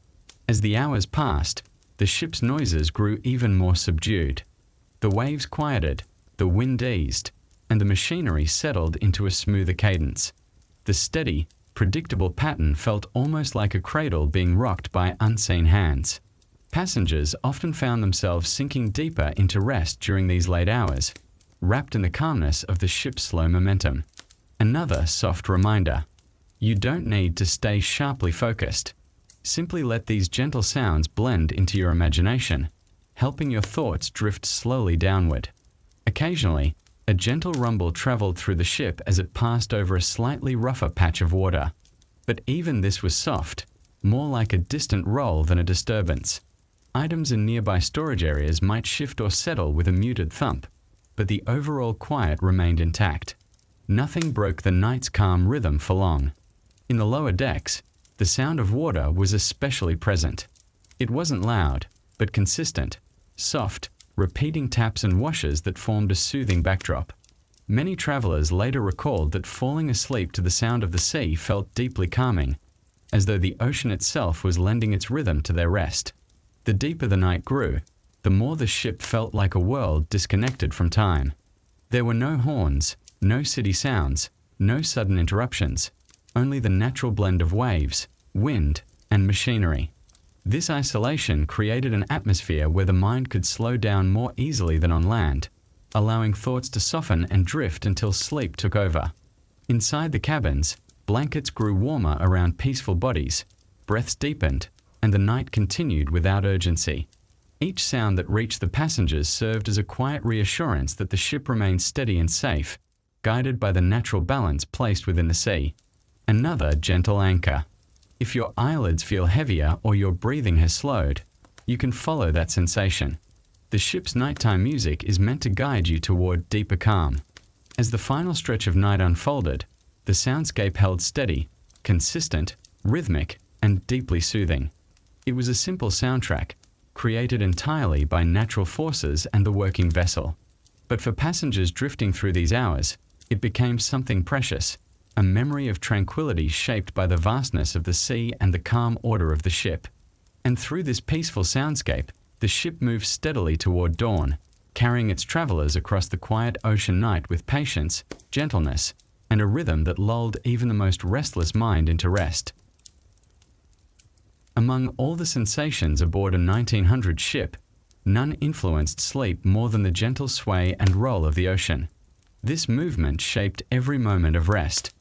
As the hours passed, the ship's noises grew even more subdued. The waves quieted, the wind eased, and the machinery settled into a smoother cadence. The steady, predictable pattern felt almost like a cradle being rocked by unseen hands. Passengers often found themselves sinking deeper into rest during these late hours, wrapped in the calmness of the ship's slow momentum. Another soft reminder: you don't need to stay sharply focused. Simply let these gentle sounds blend into your imagination, helping your thoughts drift slowly downward. Occasionally, a gentle rumble traveled through the ship as it passed over a slightly rougher patch of water. But even this was soft, more like a distant roll than a disturbance. Items in nearby storage areas might shift or settle with a muted thump, but the overall quiet remained intact. Nothing broke the night's calm rhythm for long. In the lower decks, the sound of water was especially present. It wasn't loud, but consistent, soft, repeating taps and washes that formed a soothing backdrop. Many travelers later recalled that falling asleep to the sound of the sea felt deeply calming, as though the ocean itself was lending its rhythm to their rest. The deeper the night grew, the more the ship felt like a world disconnected from time. There were no horns, no city sounds, no sudden interruptions, only the natural blend of waves, wind, and machinery. This isolation created an atmosphere where the mind could slow down more easily than on land, allowing thoughts to soften and drift until sleep took over. Inside the cabins, blankets grew warmer around peaceful bodies, breaths deepened, and the night continued without urgency. Each sound that reached the passengers served as a quiet reassurance that the ship remained steady and safe, guided by the natural balance placed within the sea. Another gentle anchor. If your eyelids feel heavier or your breathing has slowed, you can follow that sensation. The ship's nighttime music is meant to guide you toward deeper calm. As the final stretch of night unfolded, the soundscape held steady, consistent, rhythmic, and deeply soothing. It was a simple soundtrack, created entirely by natural forces and the working vessel. But for passengers drifting through these hours, it became something precious, a memory of tranquility shaped by the vastness of the sea and the calm order of the ship. And through this peaceful soundscape, the ship moved steadily toward dawn, carrying its travelers across the quiet ocean night with patience, gentleness, and a rhythm that lulled even the most restless mind into rest. Among all the sensations aboard a 1900 ship, none influenced sleep more than the gentle sway and roll of the ocean. This movement shaped every moment of rest.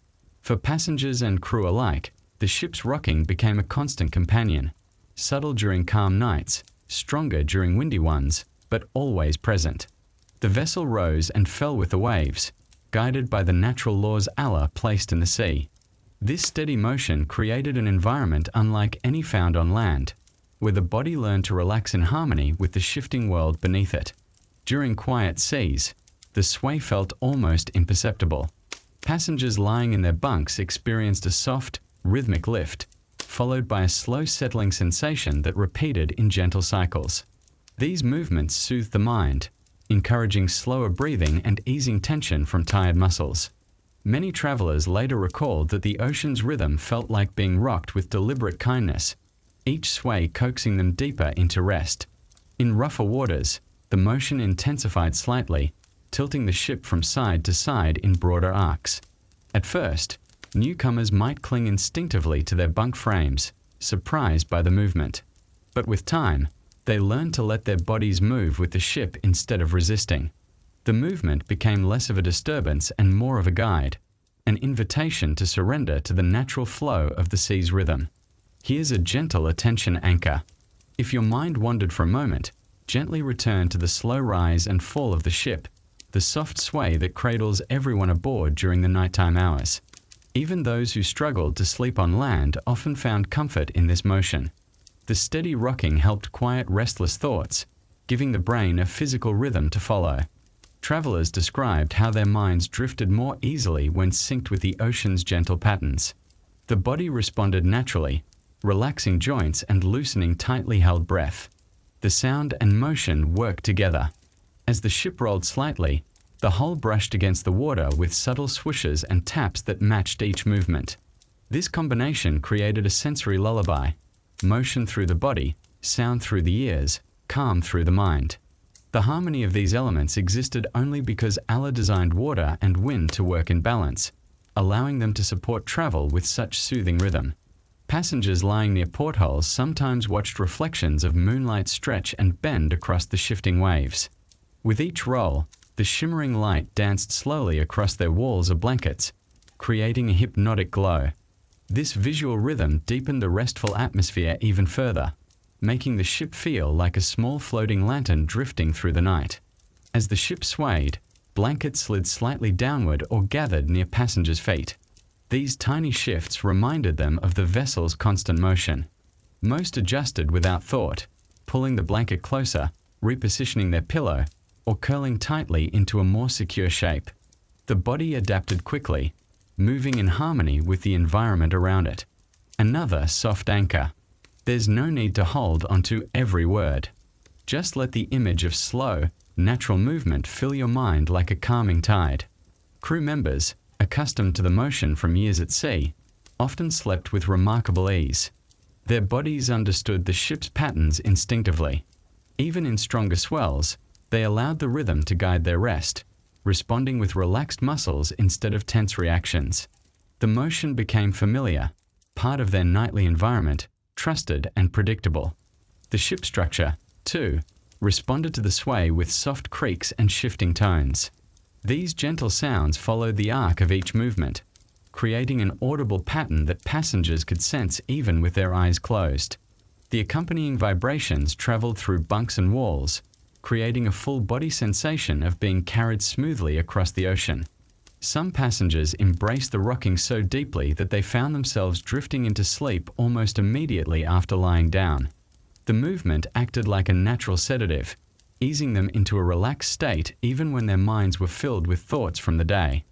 For passengers and crew alike, the ship's rocking became a constant companion, subtle during calm nights, stronger during windy ones, but always present. The vessel rose and fell with the waves, guided by the natural laws Allah placed in the sea. This steady motion created an environment unlike any found on land, where the body learned to relax in harmony with the shifting world beneath it. During quiet seas, the sway felt almost imperceptible. Passengers lying in their bunks experienced a soft, rhythmic lift, followed by a slow settling sensation that repeated in gentle cycles. These movements soothed the mind, encouraging slower breathing and easing tension from tired muscles. Many travelers later recalled that the ocean's rhythm felt like being rocked with deliberate kindness, each sway coaxing them deeper into rest. In rougher waters, the motion intensified slightly, tilting the ship from side to side in broader arcs. At first, newcomers might cling instinctively to their bunk frames, surprised by the movement. But with time, they learned to let their bodies move with the ship instead of resisting. The movement became less of a disturbance and more of a guide, an invitation to surrender to the natural flow of the sea's rhythm. Here's a gentle attention anchor. If your mind wandered for a moment, gently return to the slow rise and fall of the ship, the soft sway that cradles everyone aboard during the nighttime hours. Even those who struggled to sleep on land often found comfort in this motion. The steady rocking helped quiet restless thoughts, giving the brain a physical rhythm to follow. Travelers described how their minds drifted more easily when synced with the ocean's gentle patterns. The body responded naturally, relaxing joints and loosening tightly held breath. The sound and motion worked together. As the ship rolled slightly, the hull brushed against the water with subtle swishes and taps that matched each movement. This combination created a sensory lullaby: motion through the body, sound through the ears, calm through the mind. The harmony of these elements existed only because Allah designed water and wind to work in balance, allowing them to support travel with such soothing rhythm. Passengers lying near portholes sometimes watched reflections of moonlight stretch and bend across the shifting waves. With each roll, the shimmering light danced slowly across their walls or blankets, creating a hypnotic glow. This visual rhythm deepened the restful atmosphere even further, making the ship feel like a small floating lantern drifting through the night. As the ship swayed, blankets slid slightly downward or gathered near passengers' feet. These tiny shifts reminded them of the vessel's constant motion. Most adjusted without thought, pulling the blanket closer, repositioning their pillow, or curling tightly into a more secure shape. The body adapted quickly, moving in harmony with the environment around it. Another soft anchor. There's no need to hold onto every word. Just let the image of slow, natural movement fill your mind like a calming tide. Crew members, accustomed to the motion from years at sea, often slept with remarkable ease. Their bodies understood the ship's patterns instinctively. Even in stronger swells, they allowed the rhythm to guide their rest, responding with relaxed muscles instead of tense reactions. The motion became familiar, part of their nightly environment, trusted and predictable. The ship structure, too, responded to the sway with soft creaks and shifting tones. These gentle sounds followed the arc of each movement, creating an audible pattern that passengers could sense even with their eyes closed. The accompanying vibrations traveled through bunks and walls, creating a full-body sensation of being carried smoothly across the ocean. Some passengers embraced the rocking so deeply that they found themselves drifting into sleep almost immediately after lying down. The movement acted like a natural sedative, easing them into a relaxed state even when their minds were filled with thoughts from the day.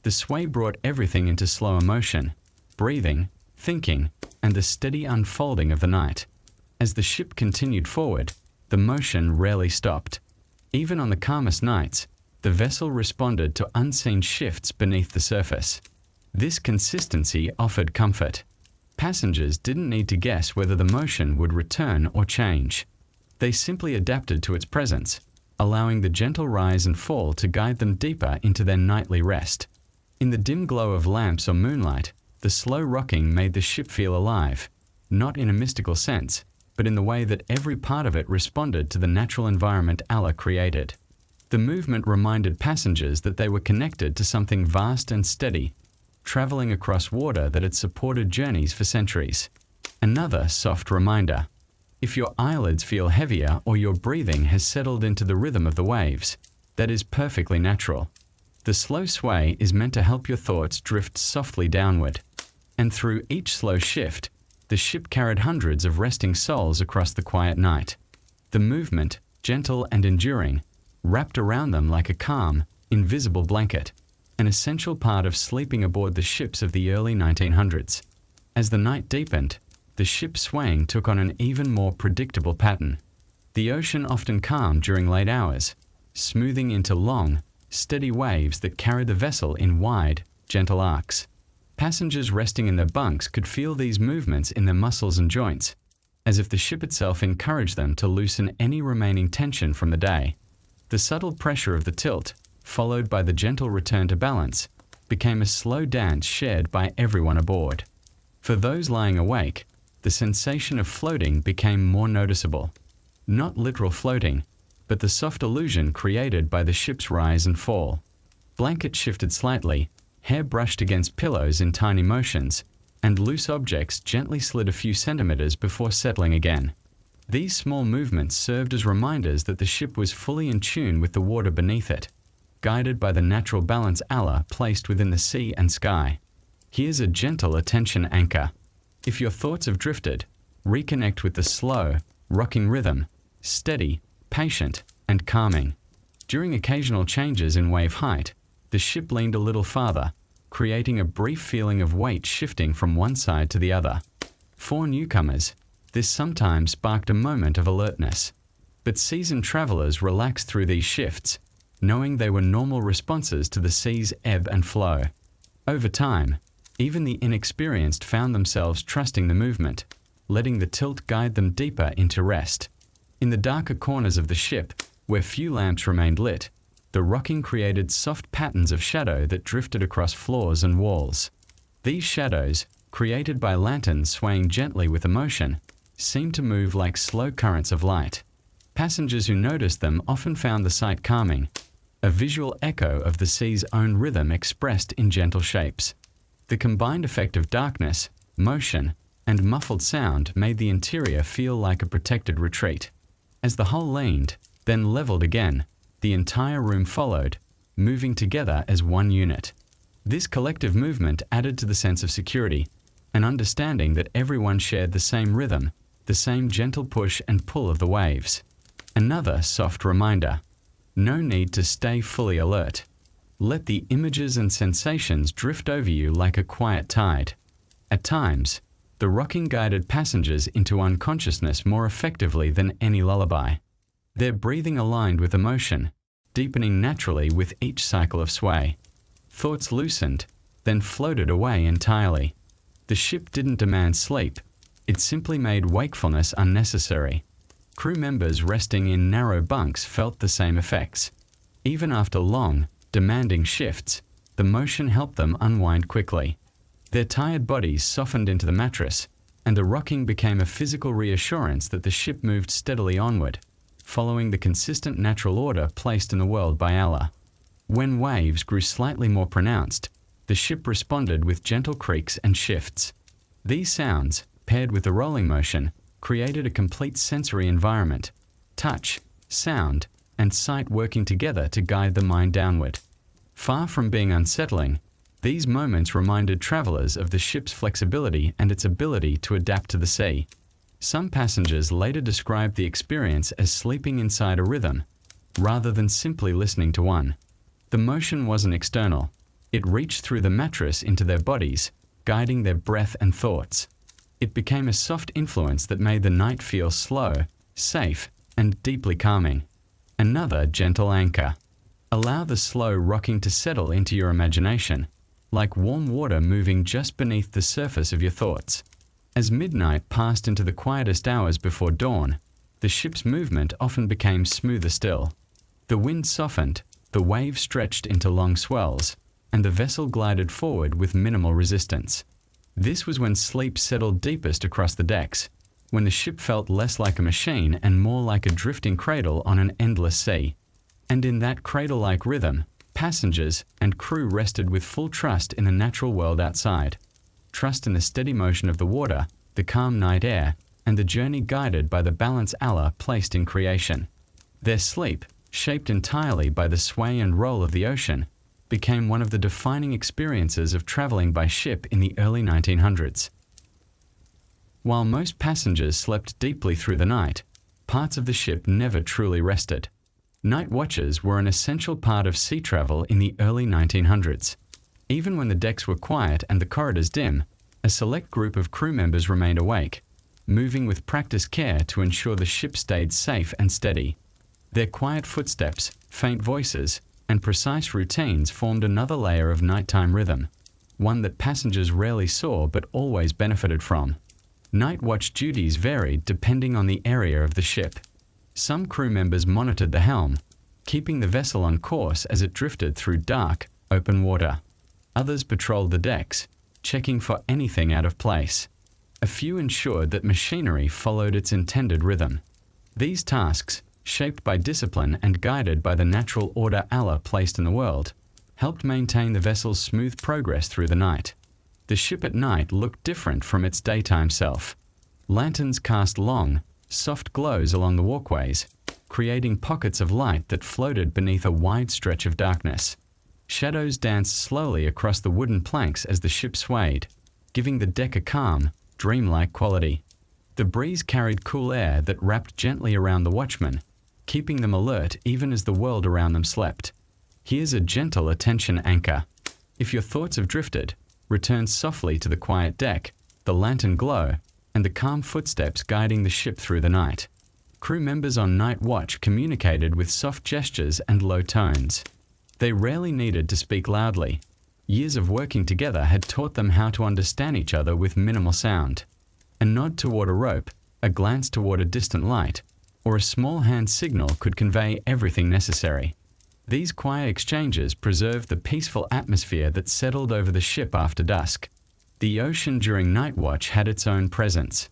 The sway brought everything into slower motion, breathing, thinking, and the steady unfolding of the night. As the ship continued forward, the motion rarely stopped. Even on the calmest nights, the vessel responded to unseen shifts beneath the surface. This consistency offered comfort. Passengers didn't need to guess whether the motion would return or change. They simply adapted to its presence, allowing the gentle rise and fall to guide them deeper into their nightly rest. In the dim glow of lamps or moonlight, the slow rocking made the ship feel alive, not in a mystical sense, but in the way that every part of it responded to the natural environment Allah created. The movement reminded passengers that they were connected to something vast and steady, traveling across water that had supported journeys for centuries. Another soft reminder: if your eyelids feel heavier or your breathing has settled into the rhythm of the waves, that is perfectly natural. The slow sway is meant to help your thoughts drift softly downward. And through each slow shift, the ship carried hundreds of resting souls across the quiet night. The movement, gentle and enduring, wrapped around them like a calm, invisible blanket, an essential part of sleeping aboard the ships of the early 1900s. As the night deepened, the ship's swaying took on an even more predictable pattern. The ocean often calmed during late hours, smoothing into long, steady waves that carried the vessel in wide, gentle arcs. Passengers resting in their bunks could feel these movements in their muscles and joints, as if the ship itself encouraged them to loosen any remaining tension from the day. The subtle pressure of the tilt, followed by the gentle return to balance, became a slow dance shared by everyone aboard. For those lying awake, the sensation of floating became more noticeable. Not literal floating, but the soft illusion created by the ship's rise and fall. Blankets shifted slightly, hair brushed against pillows in tiny motions, and loose objects gently slid a few centimeters before settling again. These small movements served as reminders that the ship was fully in tune with the water beneath it, guided by the natural balance Allah placed within the sea and sky. Here's a gentle attention anchor. If your thoughts have drifted, reconnect with the slow, rocking rhythm, steady, patient, and calming. During occasional changes in wave height, the ship leaned a little farther, creating a brief feeling of weight shifting from one side to the other. For newcomers, this sometimes sparked a moment of alertness. But seasoned travelers relaxed through these shifts, knowing they were normal responses to the sea's ebb and flow. Over time, even the inexperienced found themselves trusting the movement, letting the tilt guide them deeper into rest. In the darker corners of the ship, where few lamps remained lit, the rocking created soft patterns of shadow that drifted across floors and walls. These shadows, created by lanterns swaying gently with emotion, seemed to move like slow currents of light. Passengers who noticed them often found the sight calming, a visual echo of the sea's own rhythm expressed in gentle shapes. The combined effect of darkness, motion, and muffled sound made the interior feel like a protected retreat. As the hull leaned, then leveled again, the entire room followed, moving together as one unit. This collective movement added to the sense of security, an understanding that everyone shared the same rhythm, the same gentle push and pull of the waves. Another soft reminder: no need to stay fully alert. Let the images and sensations drift over you like a quiet tide. At times, the rocking guided passengers into unconsciousness more effectively than any lullaby. Their breathing aligned with emotion, deepening naturally with each cycle of sway. Thoughts loosened, then floated away entirely. The ship didn't demand sleep, it simply made wakefulness unnecessary. Crew members resting in narrow bunks felt the same effects. Even after long, demanding shifts, the motion helped them unwind quickly. Their tired bodies softened into the mattress, and the rocking became a physical reassurance that the ship moved steadily onward, following the consistent natural order placed in the world by Allah. When waves grew slightly more pronounced, the ship responded with gentle creaks and shifts. These sounds, paired with the rolling motion, created a complete sensory environment: touch, sound, and sight working together to guide the mind downward. Far from being unsettling, these moments reminded travelers of the ship's flexibility and its ability to adapt to the sea. Some passengers later described the experience as sleeping inside a rhythm, rather than simply listening to one. The motion wasn't external. It reached through the mattress into their bodies, guiding their breath and thoughts. It became a soft influence that made the night feel slow, safe, and deeply calming. Another gentle anchor. Allow the slow rocking to settle into your imagination, like warm water moving just beneath the surface of your thoughts. As midnight passed into the quietest hours before dawn, the ship's movement often became smoother still. The wind softened, the waves stretched into long swells, and the vessel glided forward with minimal resistance. This was when sleep settled deepest across the decks, when the ship felt less like a machine and more like a drifting cradle on an endless sea. And in that cradle-like rhythm, passengers and crew rested with full trust in the natural world outside. Trust in the steady motion of the water, the calm night air, and the journey guided by the balance Allah placed in creation. Their sleep, shaped entirely by the sway and roll of the ocean, became one of the defining experiences of traveling by ship in the early 1900s. While most passengers slept deeply through the night, parts of the ship never truly rested. Night watches were an essential part of sea travel in the early 1900s. Even when the decks were quiet and the corridors dim, a select group of crew members remained awake, moving with practiced care to ensure the ship stayed safe and steady. Their quiet footsteps, faint voices, and precise routines formed another layer of nighttime rhythm, one that passengers rarely saw but always benefited from. Night watch duties varied depending on the area of the ship. Some crew members monitored the helm, keeping the vessel on course as it drifted through dark, open water. Others patrolled the decks, checking for anything out of place. A few ensured that machinery followed its intended rhythm. These tasks, shaped by discipline and guided by the natural order Allah placed in the world, helped maintain the vessel's smooth progress through the night. The ship at night looked different from its daytime self. Lanterns cast long, soft glows along the walkways, creating pockets of light that floated beneath a wide stretch of darkness. Shadows danced slowly across the wooden planks as the ship swayed, giving the deck a calm, dreamlike quality. The breeze carried cool air that wrapped gently around the watchmen, keeping them alert even as the world around them slept. Here's a gentle attention anchor. If your thoughts have drifted, return softly to the quiet deck, the lantern glow, and the calm footsteps guiding the ship through the night. Crew members on night watch communicated with soft gestures and low tones. They rarely needed to speak loudly. Years of working together had taught them how to understand each other with minimal sound. A nod toward a rope, a glance toward a distant light, or a small hand signal could convey everything necessary. These quiet exchanges preserved the peaceful atmosphere that settled over the ship after dusk. The ocean during night watch had its own presence.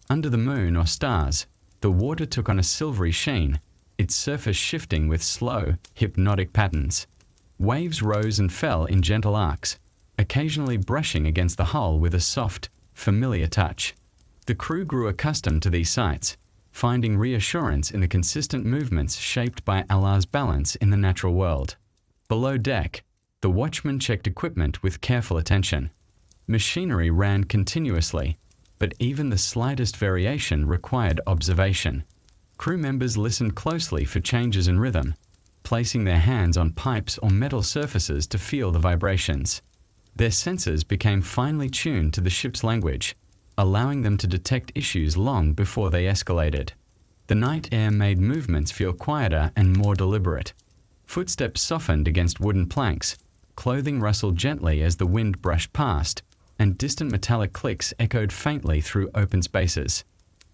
Under the moon or stars, the water took on a silvery sheen, its surface shifting with slow, hypnotic patterns. Waves rose and fell in gentle arcs, occasionally brushing against the hull with a soft, familiar touch. The crew grew accustomed to these sights, finding reassurance in the consistent movements shaped by Allah's balance in the natural world. Below deck, the watchman checked equipment with careful attention. Machinery ran continuously, but even the slightest variation required observation. Crew members listened closely for changes in rhythm, placing their hands on pipes or metal surfaces to feel the vibrations. Their senses became finely tuned to the ship's language, allowing them to detect issues long before they escalated. The night air made movements feel quieter and more deliberate. Footsteps softened against wooden planks, clothing rustled gently as the wind brushed past, and distant metallic clicks echoed faintly through open spaces.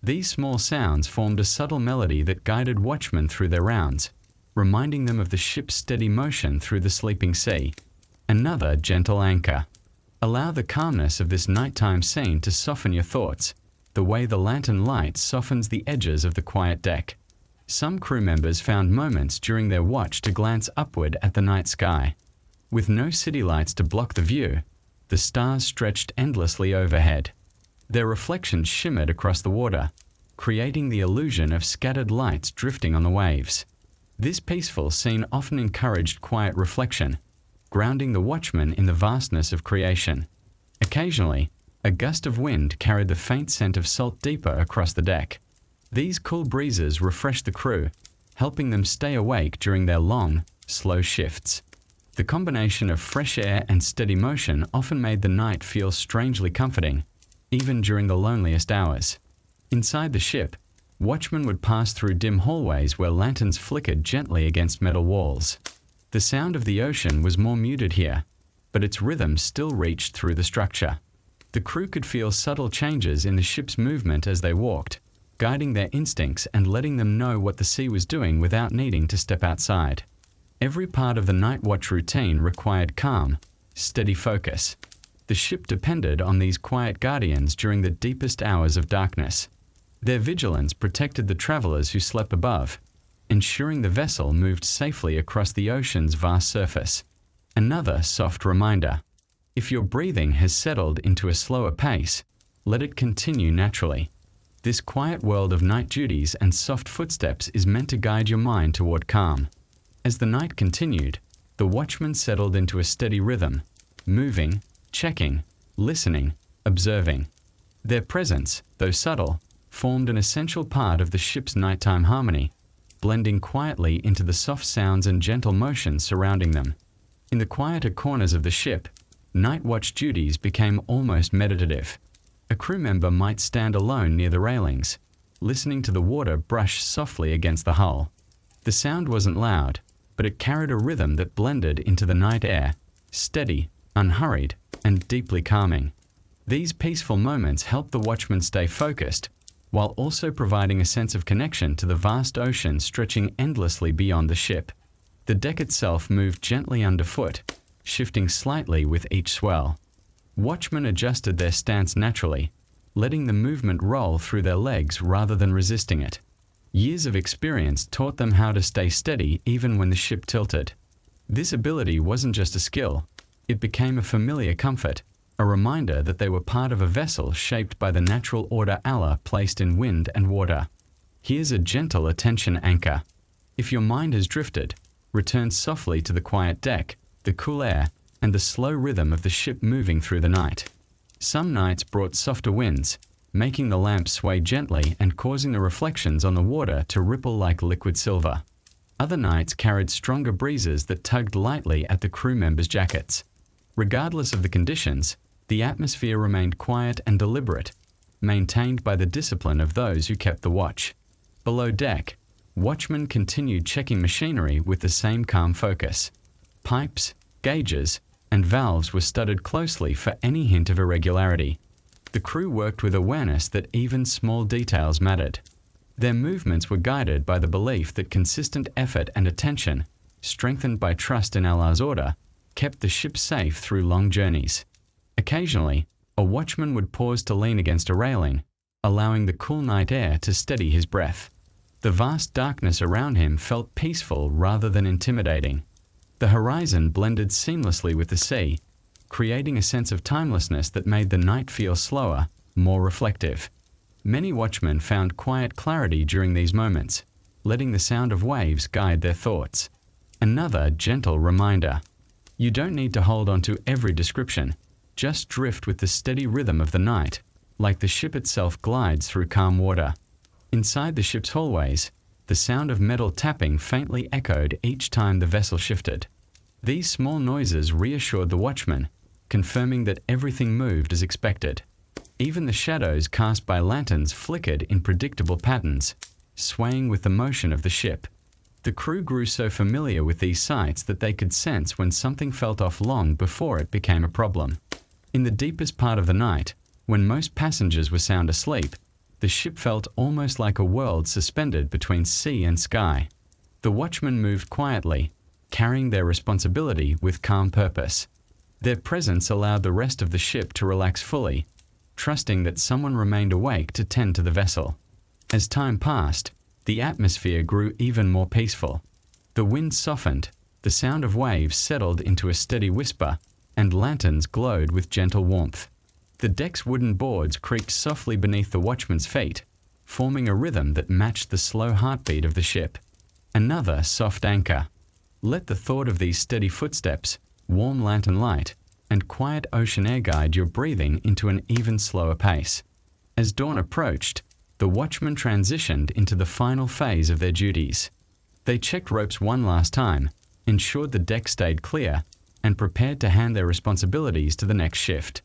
These small sounds formed a subtle melody that guided watchmen through their rounds, reminding them of the ship's steady motion through the sleeping sea. Another gentle anchor. Allow the calmness of this nighttime scene to soften your thoughts, the way the lantern light softens the edges of the quiet deck. Some crew members found moments during their watch to glance upward at the night sky. With no city lights to block the view, the stars stretched endlessly overhead. Their reflections shimmered across the water, creating the illusion of scattered lights drifting on the waves. This peaceful scene often encouraged quiet reflection, grounding the watchman in the vastness of creation. Occasionally, a gust of wind carried the faint scent of salt deeper across the deck. These cool breezes refreshed the crew, helping them stay awake during their long, slow shifts. The combination of fresh air and steady motion often made the night feel strangely comforting, even during the loneliest hours. Inside the ship, watchmen would pass through dim hallways where lanterns flickered gently against metal walls. The sound of the ocean was more muted here, but its rhythm still reached through the structure. The crew could feel subtle changes in the ship's movement as they walked, guiding their instincts and letting them know what the sea was doing without needing to step outside. Every part of the night watch routine required calm, steady focus. The ship depended on these quiet guardians during the deepest hours of darkness. Their vigilance protected the travelers who slept above, ensuring the vessel moved safely across the ocean's vast surface. Another soft reminder: if your breathing has settled into a slower pace, let it continue naturally. This quiet world of night duties and soft footsteps is meant to guide your mind toward calm. As the night continued, the watchmen settled into a steady rhythm, moving, checking, listening, observing. Their presence, though subtle, formed an essential part of the ship's nighttime harmony, blending quietly into the soft sounds and gentle motions surrounding them. In the quieter corners of the ship, night watch duties became almost meditative. A crew member might stand alone near the railings, listening to the water brush softly against the hull. The sound wasn't loud, but it carried a rhythm that blended into the night air, steady, unhurried, and deeply calming. These peaceful moments helped the watchman stay focused, while also providing a sense of connection to the vast ocean stretching endlessly beyond the ship. The deck itself moved gently underfoot, shifting slightly with each swell. Watchmen adjusted their stance naturally, letting the movement roll through their legs rather than resisting it. Years of experience taught them how to stay steady even when the ship tilted. This ability wasn't just a skill, it became a familiar comfort, a reminder that they were part of a vessel shaped by the natural order Allah placed in wind and water. Here's a gentle attention anchor. If your mind has drifted, return softly to the quiet deck, the cool air, and the slow rhythm of the ship moving through the night. Some nights brought softer winds, making the lamp sway gently and causing the reflections on the water to ripple like liquid silver. Other nights carried stronger breezes that tugged lightly at the crew members' jackets. Regardless of the conditions, the atmosphere remained quiet and deliberate, maintained by the discipline of those who kept the watch. Below deck, watchmen continued checking machinery with the same calm focus. Pipes, gauges, and valves were studied closely for any hint of irregularity. The crew worked with awareness that even small details mattered. Their movements were guided by the belief that consistent effort and attention, strengthened by trust in Allah's order, kept the ship safe through long journeys. Occasionally, a watchman would pause to lean against a railing, allowing the cool night air to steady his breath. The vast darkness around him felt peaceful rather than intimidating. The horizon blended seamlessly with the sea, creating a sense of timelessness that made the night feel slower, more reflective. Many watchmen found quiet clarity during these moments, letting the sound of waves guide their thoughts. Another gentle reminder: you don't need to hold on to every description, just drift with the steady rhythm of the night, like the ship itself glides through calm water. Inside the ship's hallways, the sound of metal tapping faintly echoed each time the vessel shifted. These small noises reassured the watchman, confirming that everything moved as expected. Even the shadows cast by lanterns flickered in predictable patterns, swaying with the motion of the ship. The crew grew so familiar with these sights that they could sense when something felt off long before it became a problem. In the deepest part of the night, when most passengers were sound asleep, The ship felt almost like a world suspended between sea and sky. The watchmen moved quietly, carrying their responsibility with calm purpose. Their presence allowed the rest of the ship to relax fully, trusting that someone remained awake to tend to the vessel. As time passed, the atmosphere grew even more peaceful. The wind softened, the sound of waves settled into a steady whisper, and lanterns glowed with gentle warmth. The deck's wooden boards creaked softly beneath the watchman's feet, forming a rhythm that matched the slow heartbeat of the ship. Another soft anchor. Let the thought of these steady footsteps, warm lantern light, and quiet ocean air guide your breathing into an even slower pace. As dawn approached, the watchmen transitioned into the final phase of their duties. They checked ropes one last time, ensured the deck stayed clear, and prepared to hand their responsibilities to the next shift.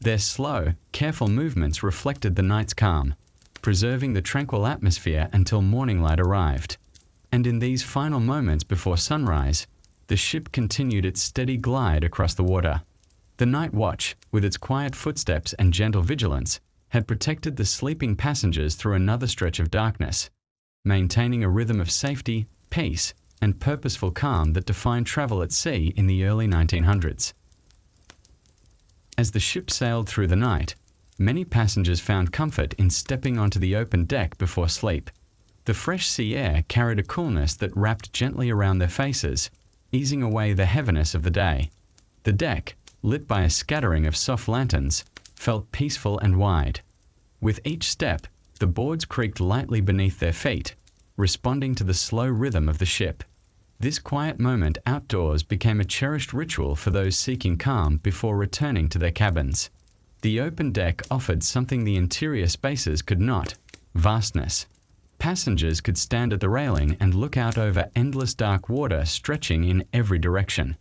Their slow, careful movements reflected the night's calm, preserving the tranquil atmosphere until morning light arrived. And in these final moments before sunrise, the ship continued its steady glide across the water. The night watch, with its quiet footsteps and gentle vigilance, had protected the sleeping passengers through another stretch of darkness, maintaining a rhythm of safety, peace, and purposeful calm that defined travel at sea in the early 1900s. As the ship sailed through the night, many passengers found comfort in stepping onto the open deck before sleep. The fresh sea air carried a coolness that wrapped gently around their faces, easing away the heaviness of the day. The deck, lit by a scattering of soft lanterns, felt peaceful and wide. With each step, the boards creaked lightly beneath their feet, responding to the slow rhythm of the ship. This quiet moment outdoors became a cherished ritual for those seeking calm before returning to their cabins. The open deck offered something the interior spaces could not: vastness. Passengers could stand at the railing and look out over endless dark water stretching in every direction.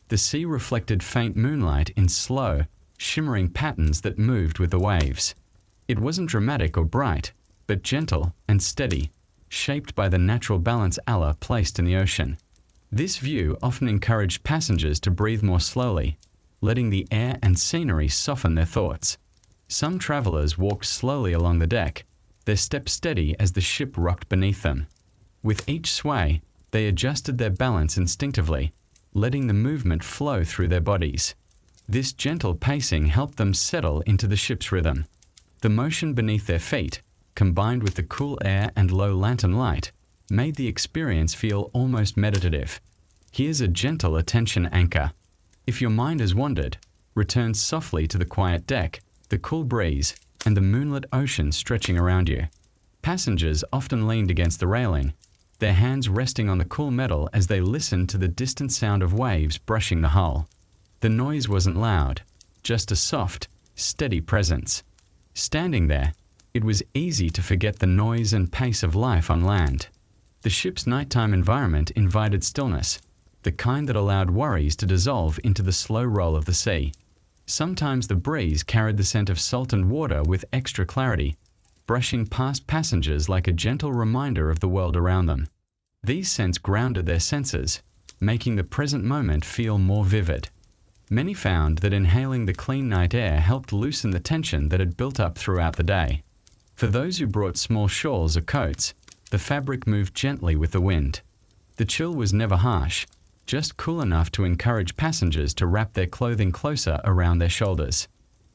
The sea reflected faint moonlight in slow, shimmering patterns that moved with the waves. It wasn't dramatic or bright, but gentle and steady, shaped by the natural balance Allah placed in the ocean. This view often encouraged passengers to breathe more slowly, letting the air and scenery soften their thoughts. Some travelers walked slowly along the deck, their steps steady as the ship rocked beneath them. With each sway, they adjusted their balance instinctively, letting the movement flow through their bodies. This gentle pacing helped them settle into the ship's rhythm. The motion beneath their feet, combined with the cool air and low lantern light, made the experience feel almost meditative. Here's a gentle attention anchor. If your mind has wandered, return softly to the quiet deck, the cool breeze, and the moonlit ocean stretching around you. Passengers often leaned against the railing, their hands resting on the cool metal as they listened to the distant sound of waves brushing the hull. The noise wasn't loud, just a soft, steady presence. Standing there, it was easy to forget the noise and pace of life on land. The ship's nighttime environment invited stillness, the kind that allowed worries to dissolve into the slow roll of the sea. Sometimes the breeze carried the scent of salt and water with extra clarity, brushing past passengers like a gentle reminder of the world around them. These scents grounded their senses, making the present moment feel more vivid. Many found that inhaling the clean night air helped loosen the tension that had built up throughout the day. For those who brought small shawls or coats, the fabric moved gently with the wind. The chill was never harsh, just cool enough to encourage passengers to wrap their clothing closer around their shoulders.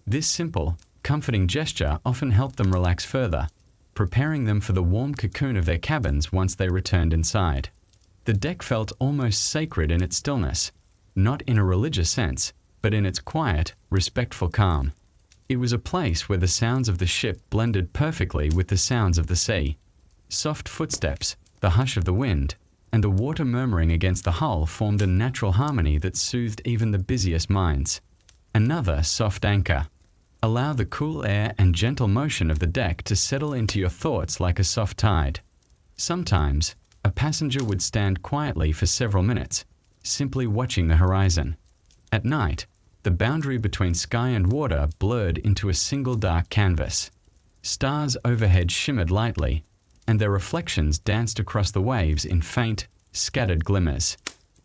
This simple, comforting gesture often helped them relax further, preparing them for the warm cocoon of their cabins once they returned inside. The deck felt almost sacred in its stillness, not in a religious sense, but in its quiet, respectful calm. It was a place where the sounds of the ship blended perfectly with the sounds of the sea. Soft footsteps, the hush of the wind, and the water murmuring against the hull formed a natural harmony that soothed even the busiest minds. Another soft anchor. Allow the cool air and gentle motion of the deck to settle into your thoughts like a soft tide. Sometimes, a passenger would stand quietly for several minutes, simply watching the horizon. At night, the boundary between sky and water blurred into a single dark canvas. Stars overhead shimmered lightly, and their reflections danced across the waves in faint, scattered glimmers.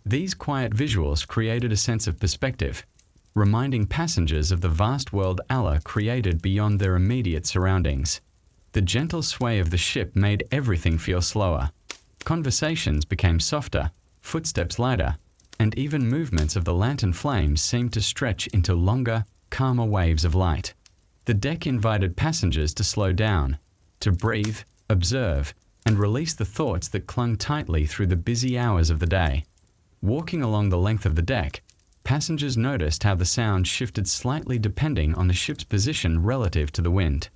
These quiet visuals created a sense of perspective, reminding passengers of the vast world Allah created beyond their immediate surroundings. The gentle sway of the ship made everything feel slower. Conversations became softer, footsteps lighter, and even movements of the lantern flames seemed to stretch into longer, calmer waves of light. The deck invited passengers to slow down, to breathe, observe, and release the thoughts that clung tightly through the busy hours of the day. Walking along the length of the deck, passengers noticed how the sound shifted slightly depending on the ship's position relative to the wind.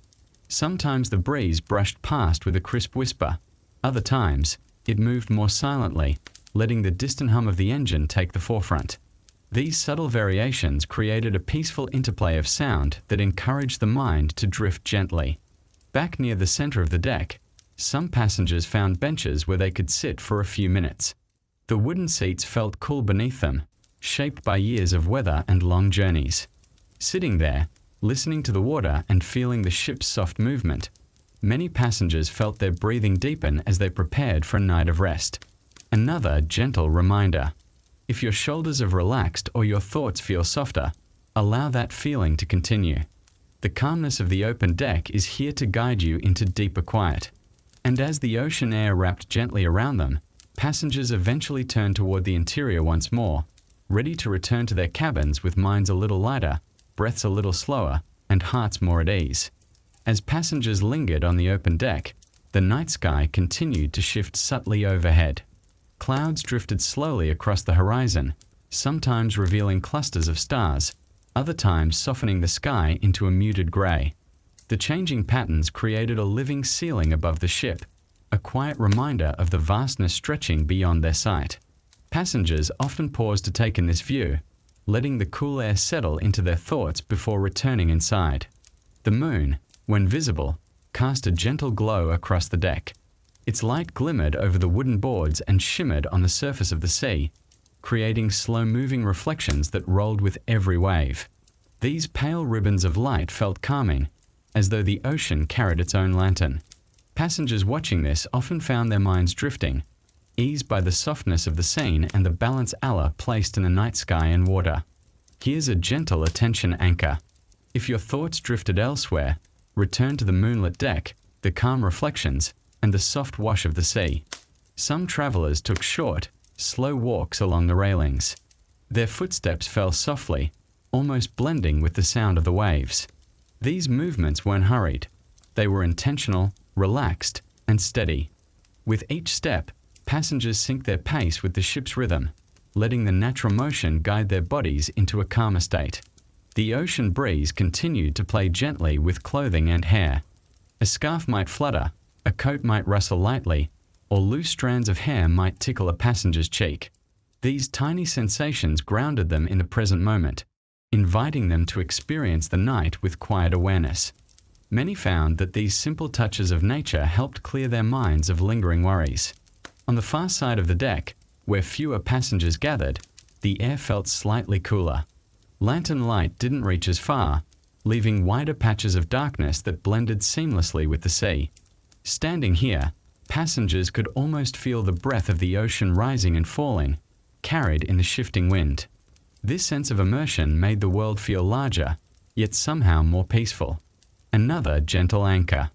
Sometimes the breeze brushed past with a crisp whisper. Other times, it moved more silently, letting the distant hum of the engine take the forefront. These subtle variations created a peaceful interplay of sound that encouraged the mind to drift gently. Back near the center of the deck, some passengers found benches where they could sit for a few minutes. The wooden seats felt cool beneath them, shaped by years of weather and long journeys. Sitting there, listening to the water and feeling the ship's soft movement, many passengers felt their breathing deepen as they prepared for a night of rest. Another gentle reminder: if your shoulders have relaxed or your thoughts feel softer, allow that feeling to continue. The calmness of the open deck is here to guide you into deeper quiet. And as the ocean air wrapped gently around them, passengers eventually turned toward the interior once more, ready to return to their cabins with minds a little lighter, breaths a little slower, and hearts more at ease. As passengers lingered on the open deck, the night sky continued to shift subtly overhead. Clouds drifted slowly across the horizon, sometimes revealing clusters of stars, other times softening the sky into a muted gray. The changing patterns created a living ceiling above the ship, a quiet reminder of the vastness stretching beyond their sight. Passengers often paused to take in this view, letting the cool air settle into their thoughts before returning inside. The moon, when visible, cast a gentle glow across the deck. Its light glimmered over the wooden boards and shimmered on the surface of the sea, creating slow-moving reflections that rolled with every wave. These pale ribbons of light felt calming, as though the ocean carried its own lantern. Passengers watching this often found their minds drifting, eased by the softness of the scene and the balance Allah placed in the night sky and water. Here's a gentle attention anchor. If your thoughts drifted elsewhere, return to the moonlit deck, the calm reflections, and the soft wash of the sea. Some travelers took short, slow walks along the railings. Their footsteps fell softly, almost blending with the sound of the waves. These movements weren't hurried. They were intentional, relaxed, and steady. With each step, passengers sync their pace with the ship's rhythm, letting the natural motion guide their bodies into a calmer state. The ocean breeze continued to play gently with clothing and hair. A scarf might flutter, a coat might rustle lightly, or loose strands of hair might tickle a passenger's cheek. These tiny sensations grounded them in the present moment, inviting them to experience the night with quiet awareness. Many found that these simple touches of nature helped clear their minds of lingering worries. On the far side of the deck, where fewer passengers gathered, the air felt slightly cooler. Lantern light didn't reach as far, leaving wider patches of darkness that blended seamlessly with the sea. Standing here, passengers could almost feel the breath of the ocean rising and falling, carried in the shifting wind. This sense of immersion made the world feel larger, yet somehow more peaceful. Another gentle anchor.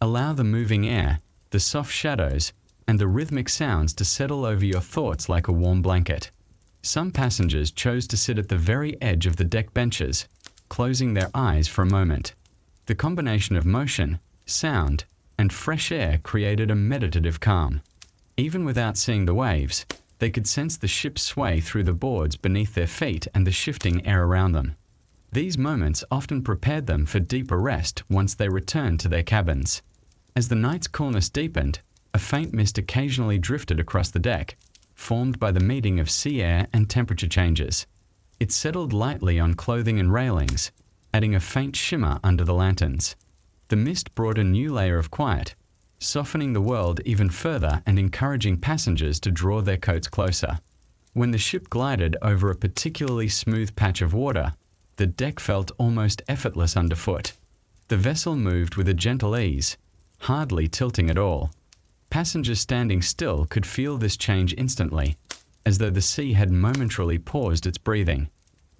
Allow the moving air, the soft shadows, and the rhythmic sounds to settle over your thoughts like a warm blanket. Some passengers chose to sit at the very edge of the deck benches, closing their eyes for a moment. The combination of motion, sound, and fresh air created a meditative calm. Even without seeing the waves, they could sense the ship sway through the boards beneath their feet and the shifting air around them. These moments often prepared them for deeper rest once they returned to their cabins. As the night's coolness deepened, a faint mist occasionally drifted across the deck, formed by the meeting of sea air and temperature changes. It settled lightly on clothing and railings, adding a faint shimmer under the lanterns. The mist brought a new layer of quiet, softening the world even further and encouraging passengers to draw their coats closer. When the ship glided over a particularly smooth patch of water, the deck felt almost effortless underfoot. The vessel moved with a gentle ease, hardly tilting at all. Passengers standing still could feel this change instantly, as though the sea had momentarily paused its breathing.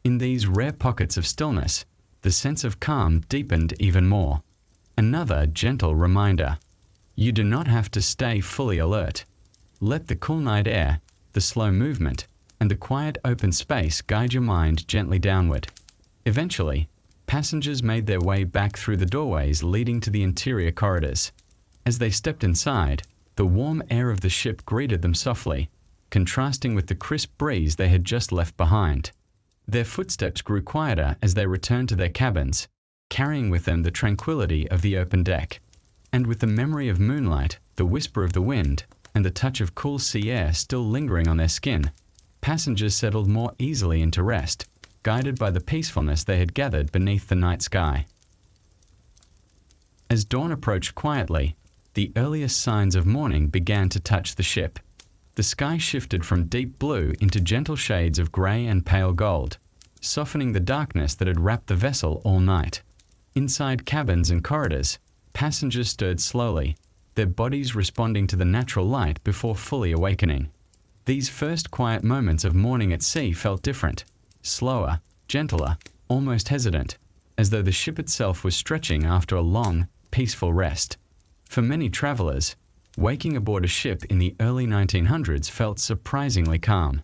In these rare pockets of stillness, the sense of calm deepened even more. Another gentle reminder. You do not have to stay fully alert. Let the cool night air, the slow movement, and the quiet open space guide your mind gently downward. Eventually, passengers made their way back through the doorways leading to the interior corridors. As they stepped inside, the warm air of the ship greeted them softly, contrasting with the crisp breeze they had just left behind. Their footsteps grew quieter as they returned to their cabins, carrying with them the tranquility of the open deck. And with the memory of moonlight, the whisper of the wind, and the touch of cool sea air still lingering on their skin, passengers settled more easily into rest, guided by the peacefulness they had gathered beneath the night sky. As dawn approached quietly, the earliest signs of morning began to touch the ship. The sky shifted from deep blue into gentle shades of grey and pale gold, softening the darkness that had wrapped the vessel all night. Inside cabins and corridors, passengers stirred slowly, their bodies responding to the natural light before fully awakening. These first quiet moments of morning at sea felt different, slower, gentler, almost hesitant, as though the ship itself was stretching after a long, peaceful rest. For many travelers, waking aboard a ship in the early 1900s felt surprisingly calm.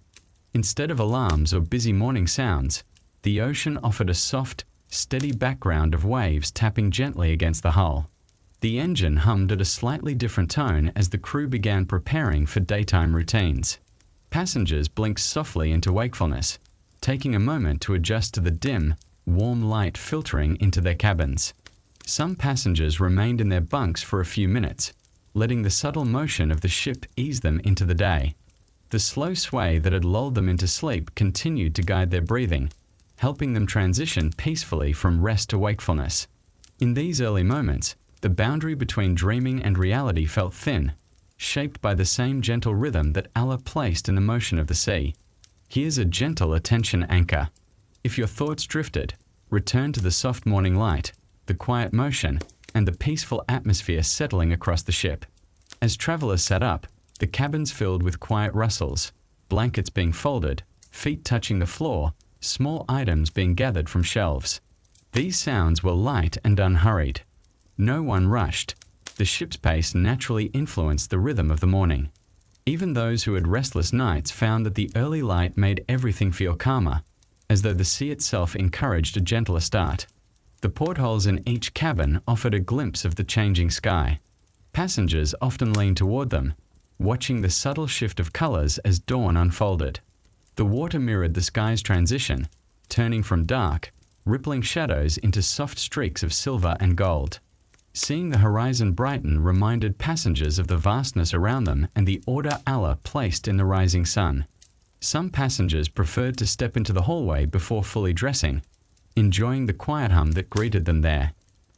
Instead of alarms or busy morning sounds, the ocean offered a soft, steady background of waves tapping gently against the hull. The engine hummed at a slightly different tone as the crew began preparing for daytime routines. Passengers blinked softly into wakefulness, taking a moment to adjust to the dim, warm light filtering into their cabins. Some passengers remained in their bunks for a few minutes, letting the subtle motion of the ship ease them into the day. The slow sway that had lulled them into sleep continued to guide their breathing, helping them transition peacefully from rest to wakefulness. In these early moments, the boundary between dreaming and reality felt thin, shaped by the same gentle rhythm that Allah placed in the motion of the sea. Here's a gentle attention anchor. If your thoughts drifted, return to the soft morning light, the quiet motion, and the peaceful atmosphere settling across the ship. As travelers sat up, the cabins filled with quiet rustles, blankets being folded, feet touching the floor, small items being gathered from shelves. These sounds were light and unhurried. No one rushed. The ship's pace naturally influenced the rhythm of the morning. Even those who had restless nights found that the early light made everything feel calmer, as though the sea itself encouraged a gentler start. The portholes in each cabin offered a glimpse of the changing sky. Passengers often leaned toward them, watching the subtle shift of colors as dawn unfolded. The water mirrored the sky's transition, turning from dark, rippling shadows into soft streaks of silver and gold. Seeing the horizon brighten reminded passengers of the vastness around them and the order Allah placed in the rising sun. Some passengers preferred to step into the hallway before fully dressing, enjoying the quiet hum that greeted them there.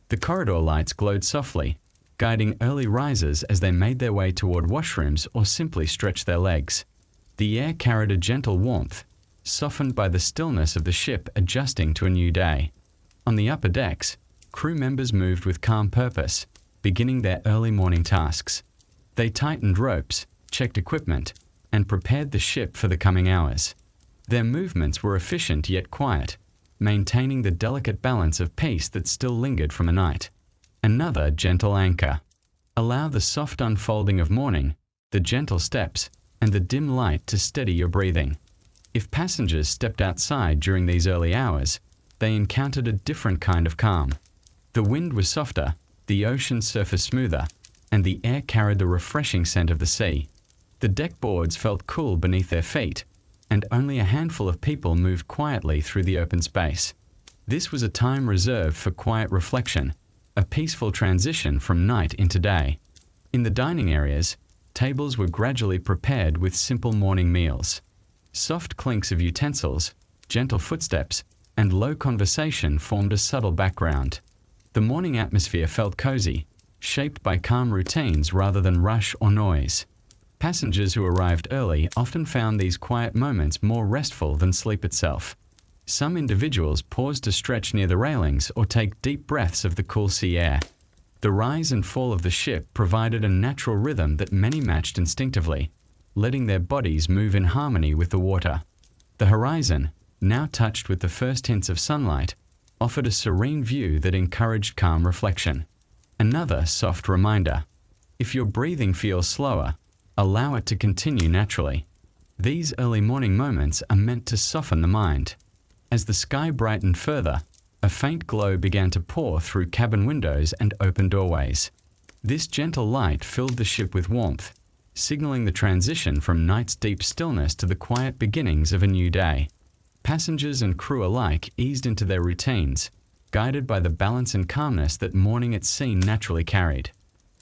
The corridor lights glowed softly, guiding early risers as they made their way toward washrooms or simply stretched their legs. The air carried a gentle warmth, softened by the stillness of the ship adjusting to a new day. On the upper decks, crew members moved with calm purpose, beginning their early morning tasks. They tightened ropes, checked equipment, and prepared the ship for the coming hours. Their movements were efficient yet quiet, maintaining the delicate balance of peace that still lingered from a night. Another gentle anchor. Allow the soft unfolding of morning, the gentle steps, and the dim light to steady your breathing. If passengers stepped outside during these early hours, they encountered a different kind of calm. The wind was softer, the ocean surface smoother, and the air carried the refreshing scent of the sea. The deck boards felt cool beneath their feet, and only a handful of people moved quietly through the open space. This was a time reserved for quiet reflection, a peaceful transition from night into day. In the dining areas, tables were gradually prepared with simple morning meals. Soft clinks of utensils, gentle footsteps, and low conversation formed a subtle background. The morning atmosphere felt cozy, shaped by calm routines rather than rush or noise. Passengers who arrived early often found these quiet moments more restful than sleep itself. Some individuals paused to stretch near the railings or take deep breaths of the cool sea air. The rise and fall of the ship provided a natural rhythm that many matched instinctively, letting their bodies move in harmony with the water. The horizon, now touched with the first hints of sunlight, offered a serene view that encouraged calm reflection. Another soft reminder. If your breathing feels slower, allow it to continue naturally. These early morning moments are meant to soften the mind. As the sky brightened further, a faint glow began to pour through cabin windows and open doorways. This gentle light filled the ship with warmth, signaling the transition from night's deep stillness to the quiet beginnings of a new day. Passengers and crew alike eased into their routines, guided by the balance and calmness that morning at sea naturally carried.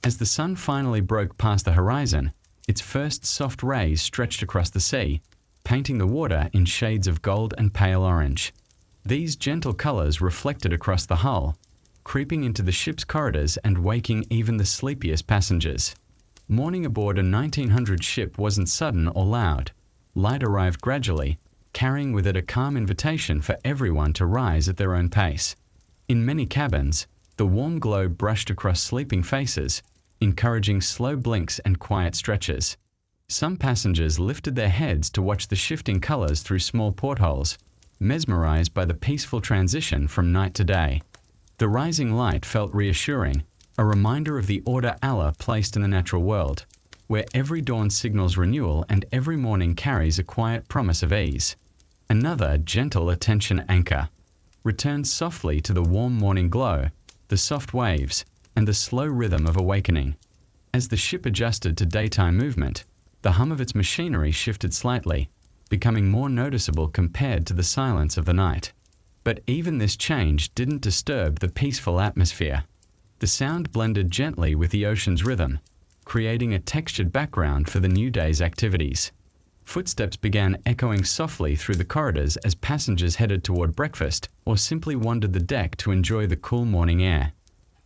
As the sun finally broke past the horizon, its first soft rays stretched across the sea, painting the water in shades of gold and pale orange. These gentle colors reflected across the hull, creeping into the ship's corridors and waking even the sleepiest passengers. Morning aboard a 1900 ship wasn't sudden or loud. Light arrived gradually, carrying with it a calm invitation for everyone to rise at their own pace. In many cabins, the warm glow brushed across sleeping faces, encouraging slow blinks and quiet stretches. Some passengers lifted their heads to watch the shifting colors through small portholes, mesmerized by the peaceful transition from night to day. The rising light felt reassuring, a reminder of the order Allah placed in the natural world, where every dawn signals renewal and every morning carries a quiet promise of ease. Another gentle attention anchor. Returned softly to the warm morning glow, the soft waves, and the slow rhythm of awakening. As the ship adjusted to daytime movement, the hum of its machinery shifted slightly, becoming more noticeable compared to the silence of the night. But even this change didn't disturb the peaceful atmosphere. The sound blended gently with the ocean's rhythm, creating a textured background for the new day's activities. Footsteps began echoing softly through the corridors as passengers headed toward breakfast or simply wandered the deck to enjoy the cool morning air.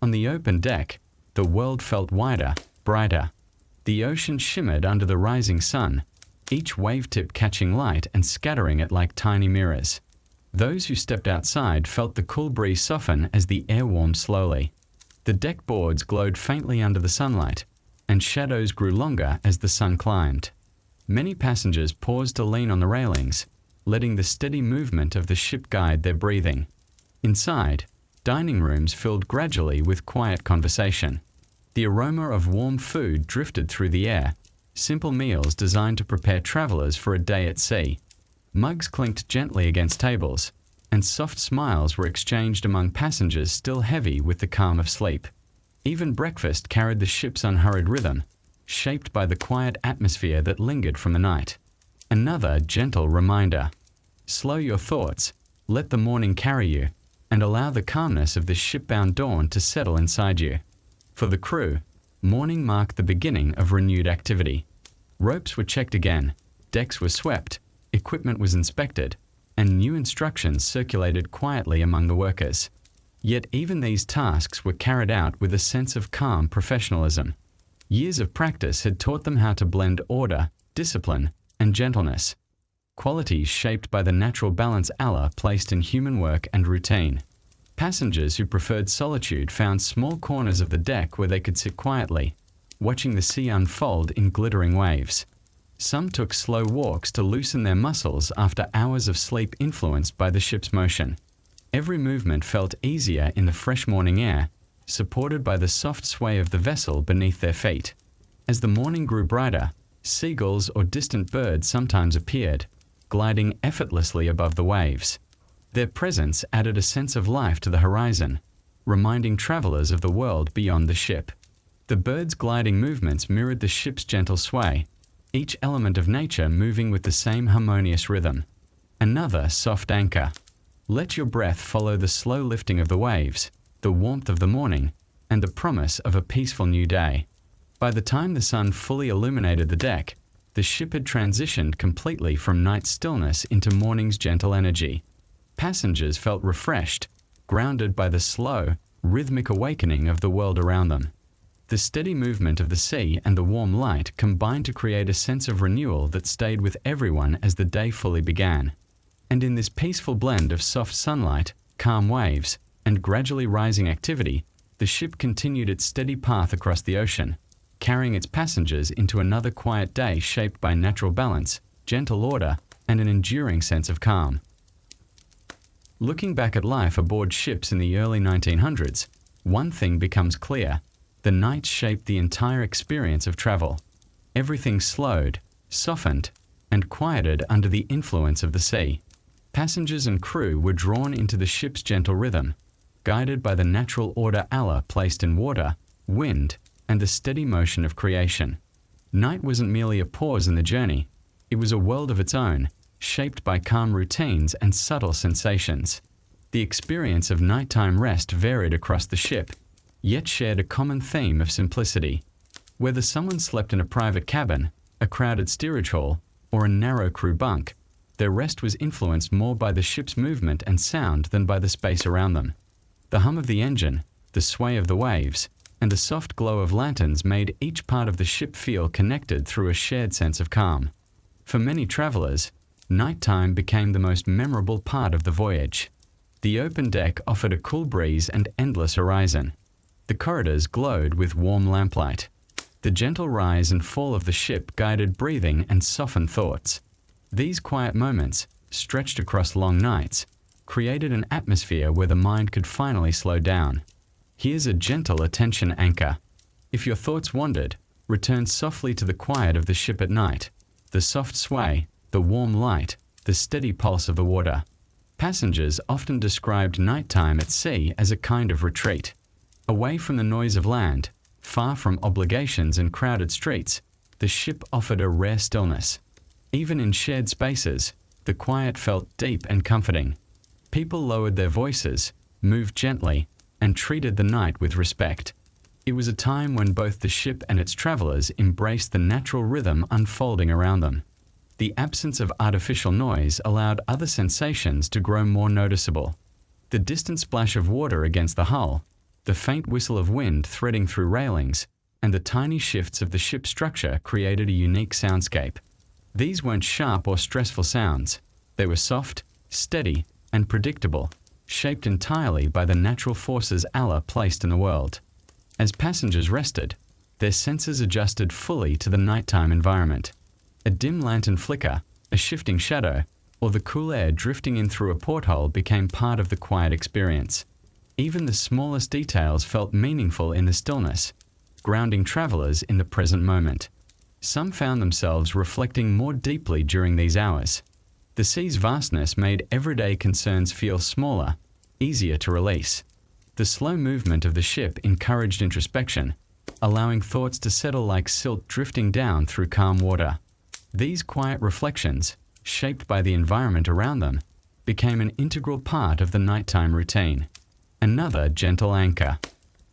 On the open deck, the world felt wider, brighter. The ocean shimmered under the rising sun, each wave tip catching light and scattering it like tiny mirrors. Those who stepped outside felt the cool breeze soften as the air warmed slowly. The deck boards glowed faintly under the sunlight, and shadows grew longer as the sun climbed. Many passengers paused to lean on the railings, letting the steady movement of the ship guide their breathing. Inside, dining rooms filled gradually with quiet conversation. The aroma of warm food drifted through the air, simple meals designed to prepare travelers for a day at sea. Mugs clinked gently against tables, and soft smiles were exchanged among passengers still heavy with the calm of sleep. Even breakfast carried the ship's unhurried rhythm, shaped by the quiet atmosphere that lingered from the night. Another gentle reminder. Slow your thoughts, let the morning carry you, and allow the calmness of the shipbound dawn to settle inside you. For the crew, morning marked the beginning of renewed activity. Ropes were checked again, decks were swept, equipment was inspected, and new instructions circulated quietly among the workers. Yet even these tasks were carried out with a sense of calm professionalism. Years of practice had taught them how to blend order, discipline, and gentleness, qualities shaped by the natural balance Allah placed in human work and routine. Passengers who preferred solitude found small corners of the deck where they could sit quietly, watching the sea unfold in glittering waves. Some took slow walks to loosen their muscles after hours of sleep influenced by the ship's motion. Every movement felt easier in the fresh morning air, supported by the soft sway of the vessel beneath their feet. As the morning grew brighter, seagulls or distant birds sometimes appeared, gliding effortlessly above the waves. Their presence added a sense of life to the horizon, reminding travelers of the world beyond the ship. The birds' gliding movements mirrored the ship's gentle sway, each element of nature moving with the same harmonious rhythm. Another soft anchor. Let your breath follow the slow lifting of the waves, the warmth of the morning, and the promise of a peaceful new day. By the time the sun fully illuminated the deck, the ship had transitioned completely from night's stillness into morning's gentle energy. Passengers felt refreshed, grounded by the slow, rhythmic awakening of the world around them. The steady movement of the sea and the warm light combined to create a sense of renewal that stayed with everyone as the day fully began. And in this peaceful blend of soft sunlight, calm waves, and gradually rising activity, the ship continued its steady path across the ocean, carrying its passengers into another quiet day shaped by natural balance, gentle order, and an enduring sense of calm. Looking back at life aboard ships in the early 1900s, one thing becomes clear: the night shaped the entire experience of travel. Everything slowed, softened, and quieted under the influence of the sea. Passengers and crew were drawn into the ship's gentle rhythm, guided by the natural order Allah placed in water, wind, and the steady motion of creation. Night wasn't merely a pause in the journey, it was a world of its own, shaped by calm routines and subtle sensations. The experience of nighttime rest varied across the ship, yet shared a common theme of simplicity. Whether someone slept in a private cabin, a crowded steerage hall, or a narrow crew bunk, their rest was influenced more by the ship's movement and sound than by the space around them. The hum of the engine, the sway of the waves, and the soft glow of lanterns made each part of the ship feel connected through a shared sense of calm. For many travelers, nighttime became the most memorable part of the voyage. The open deck offered a cool breeze and endless horizon. The corridors glowed with warm lamplight. The gentle rise and fall of the ship guided breathing and softened thoughts. These quiet moments, stretched across long nights, created an atmosphere where the mind could finally slow down. Here's a gentle attention anchor. If your thoughts wandered, return softly to the quiet of the ship at night, the soft sway, the warm light, the steady pulse of the water. Passengers often described nighttime at sea as a kind of retreat. Away from the noise of land, far from obligations and crowded streets, the ship offered a rare stillness. Even in shared spaces, the quiet felt deep and comforting. People lowered their voices, moved gently, and treated the night with respect. It was a time when both the ship and its travelers embraced the natural rhythm unfolding around them. The absence of artificial noise allowed other sensations to grow more noticeable. The distant splash of water against the hull, the faint whistle of wind threading through railings, and the tiny shifts of the ship's structure created a unique soundscape. These weren't sharp or stressful sounds. They were soft, steady, and predictable, shaped entirely by the natural forces Allah placed in the world. As passengers rested, their senses adjusted fully to the nighttime environment. A dim lantern flicker, a shifting shadow, or the cool air drifting in through a porthole became part of the quiet experience. Even the smallest details felt meaningful in the stillness, grounding travelers in the present moment. Some found themselves reflecting more deeply during these hours. The sea's vastness made everyday concerns feel smaller, easier to release. The slow movement of the ship encouraged introspection, allowing thoughts to settle like silt drifting down through calm water. These quiet reflections, shaped by the environment around them, became an integral part of the nighttime routine. Another gentle anchor.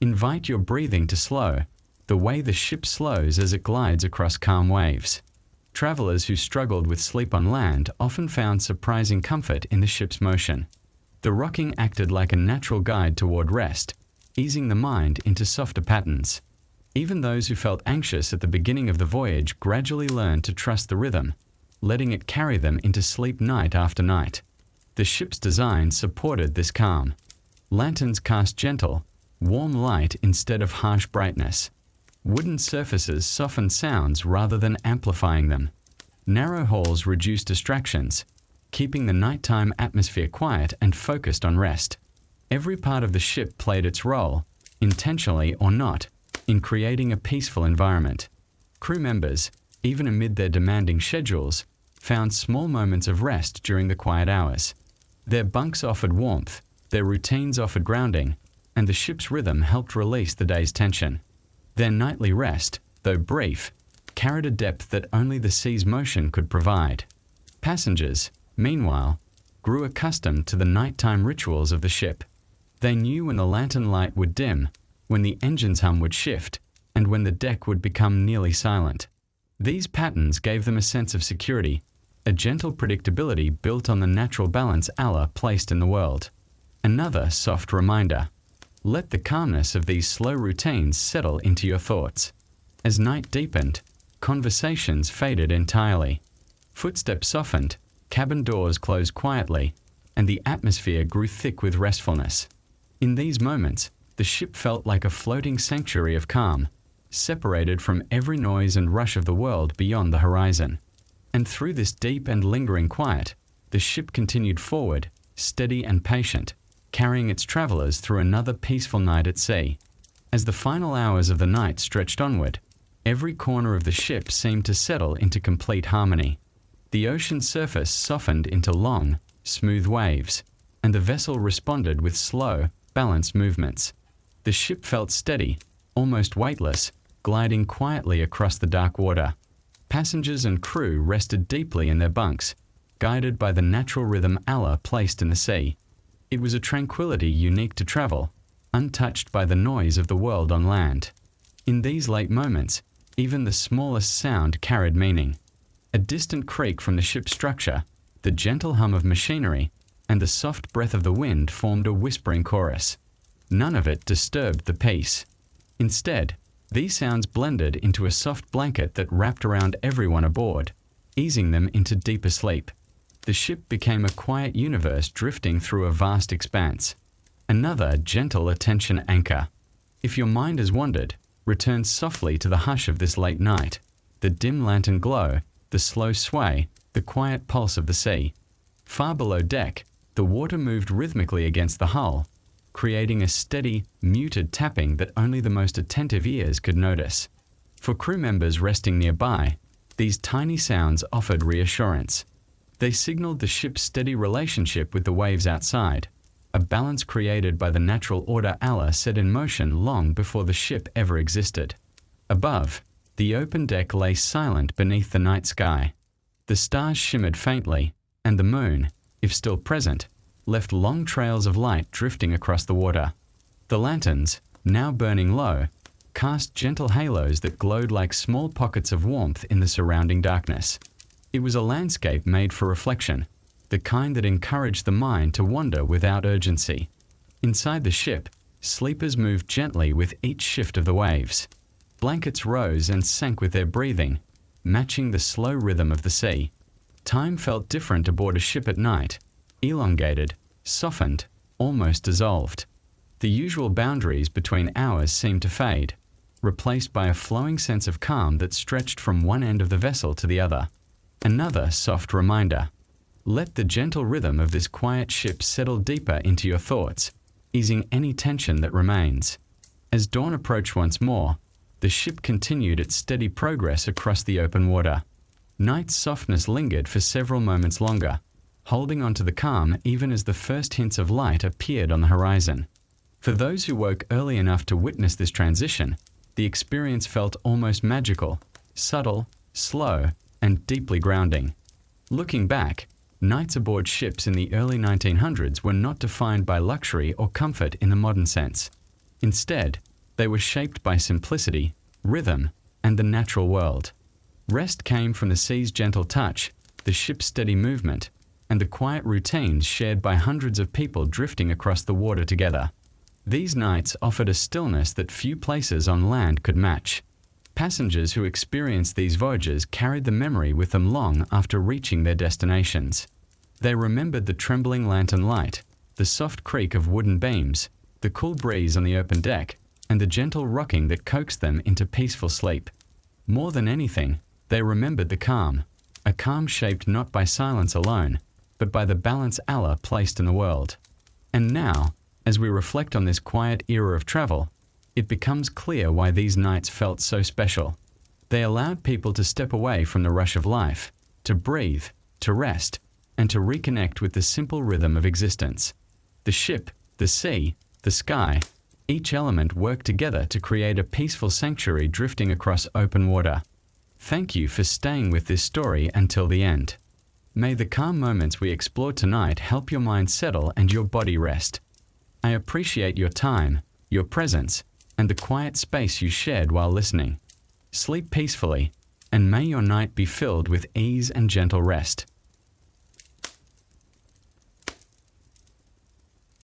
Invite your breathing to slow, the way the ship slows as it glides across calm waves. Travelers who struggled with sleep on land often found surprising comfort in the ship's motion. The rocking acted like a natural guide toward rest, easing the mind into softer patterns. Even those who felt anxious at the beginning of the voyage gradually learned to trust the rhythm, letting it carry them into sleep night after night. The ship's design supported this calm. Lanterns cast gentle, warm light instead of harsh brightness. Wooden surfaces softened sounds rather than amplifying them. Narrow halls reduced distractions, keeping the nighttime atmosphere quiet and focused on rest. Every part of the ship played its role, intentionally or not, in creating a peaceful environment. Crew members, even amid their demanding schedules, found small moments of rest during the quiet hours. Their bunks offered warmth, their routines offered grounding, and the ship's rhythm helped release the day's tension. Their nightly rest, though brief, carried a depth that only the sea's motion could provide. Passengers, meanwhile, grew accustomed to the nighttime rituals of the ship. They knew when the lantern light would dim, when the engine's hum would shift, and when the deck would become nearly silent. These patterns gave them a sense of security, a gentle predictability built on the natural balance Allah placed in the world. Another soft reminder. Let the calmness of these slow routines settle into your thoughts. As night deepened, conversations faded entirely. Footsteps softened, cabin doors closed quietly, and the atmosphere grew thick with restfulness. In these moments, the ship felt like a floating sanctuary of calm, separated from every noise and rush of the world beyond the horizon. And through this deep and lingering quiet, the ship continued forward, steady and patient, carrying its travelers through another peaceful night at sea. As the final hours of the night stretched onward, every corner of the ship seemed to settle into complete harmony. The ocean's surface softened into long, smooth waves, and the vessel responded with slow, balanced movements. The ship felt steady, almost weightless, gliding quietly across the dark water. Passengers and crew rested deeply in their bunks, guided by the natural rhythm Allah placed in the sea. It was a tranquility unique to travel, untouched by the noise of the world on land. In these late moments, even the smallest sound carried meaning. A distant creak from the ship's structure, the gentle hum of machinery, and the soft breath of the wind formed a whispering chorus. None of it disturbed the peace. Instead, these sounds blended into a soft blanket that wrapped around everyone aboard, easing them into deeper sleep. The ship became a quiet universe drifting through a vast expanse. Another gentle attention anchor. If your mind has wandered, return softly to the hush of this late night, the dim lantern glow, the slow sway, the quiet pulse of the sea. Far below deck, the water moved rhythmically against the hull, creating a steady, muted tapping that only the most attentive ears could notice. For crew members resting nearby, these tiny sounds offered reassurance. They signaled the ship's steady relationship with the waves outside, a balance created by the natural order Allah set in motion long before the ship ever existed. Above, the open deck lay silent beneath the night sky. The stars shimmered faintly, and the moon, if still present, left long trails of light drifting across the water. The lanterns, now burning low, cast gentle halos that glowed like small pockets of warmth in the surrounding darkness. It was a landscape made for reflection, the kind that encouraged the mind to wander without urgency. Inside the ship, sleepers moved gently with each shift of the waves. Blankets rose and sank with their breathing, matching the slow rhythm of the sea. Time felt different aboard a ship at night, elongated, softened, almost dissolved. The usual boundaries between hours seemed to fade, replaced by a flowing sense of calm that stretched from one end of the vessel to the other. Another soft reminder. Let the gentle rhythm of this quiet ship settle deeper into your thoughts, easing any tension that remains. As dawn approached once more, the ship continued its steady progress across the open water. Night's softness lingered for several moments longer, holding on to the calm even as the first hints of light appeared on the horizon. For those who woke early enough to witness this transition, the experience felt almost magical, subtle, slow, and deeply grounding. Looking back, nights aboard ships in the early 1900s were not defined by luxury or comfort in the modern sense. Instead, they were shaped by simplicity, rhythm, and the natural world. Rest came from the sea's gentle touch, the ship's steady movement, and the quiet routines shared by hundreds of people drifting across the water together. These nights offered a stillness that few places on land could match. Passengers who experienced these voyages carried the memory with them long after reaching their destinations. They remembered the trembling lantern light, the soft creak of wooden beams, the cool breeze on the open deck, and the gentle rocking that coaxed them into peaceful sleep. More than anything, they remembered the calm, a calm shaped not by silence alone, but by the balance Allah placed in the world. And now, as we reflect on this quiet era of travel, it becomes clear why these nights felt so special. They allowed people to step away from the rush of life, to breathe, to rest, and to reconnect with the simple rhythm of existence. The ship, the sea, the sky, each element worked together to create a peaceful sanctuary drifting across open water. Thank you for staying with this story until the end. May the calm moments we explored tonight help your mind settle and your body rest. I appreciate your time, your presence, and the quiet space you shared while listening. Sleep peacefully, and may your night be filled with ease and gentle rest.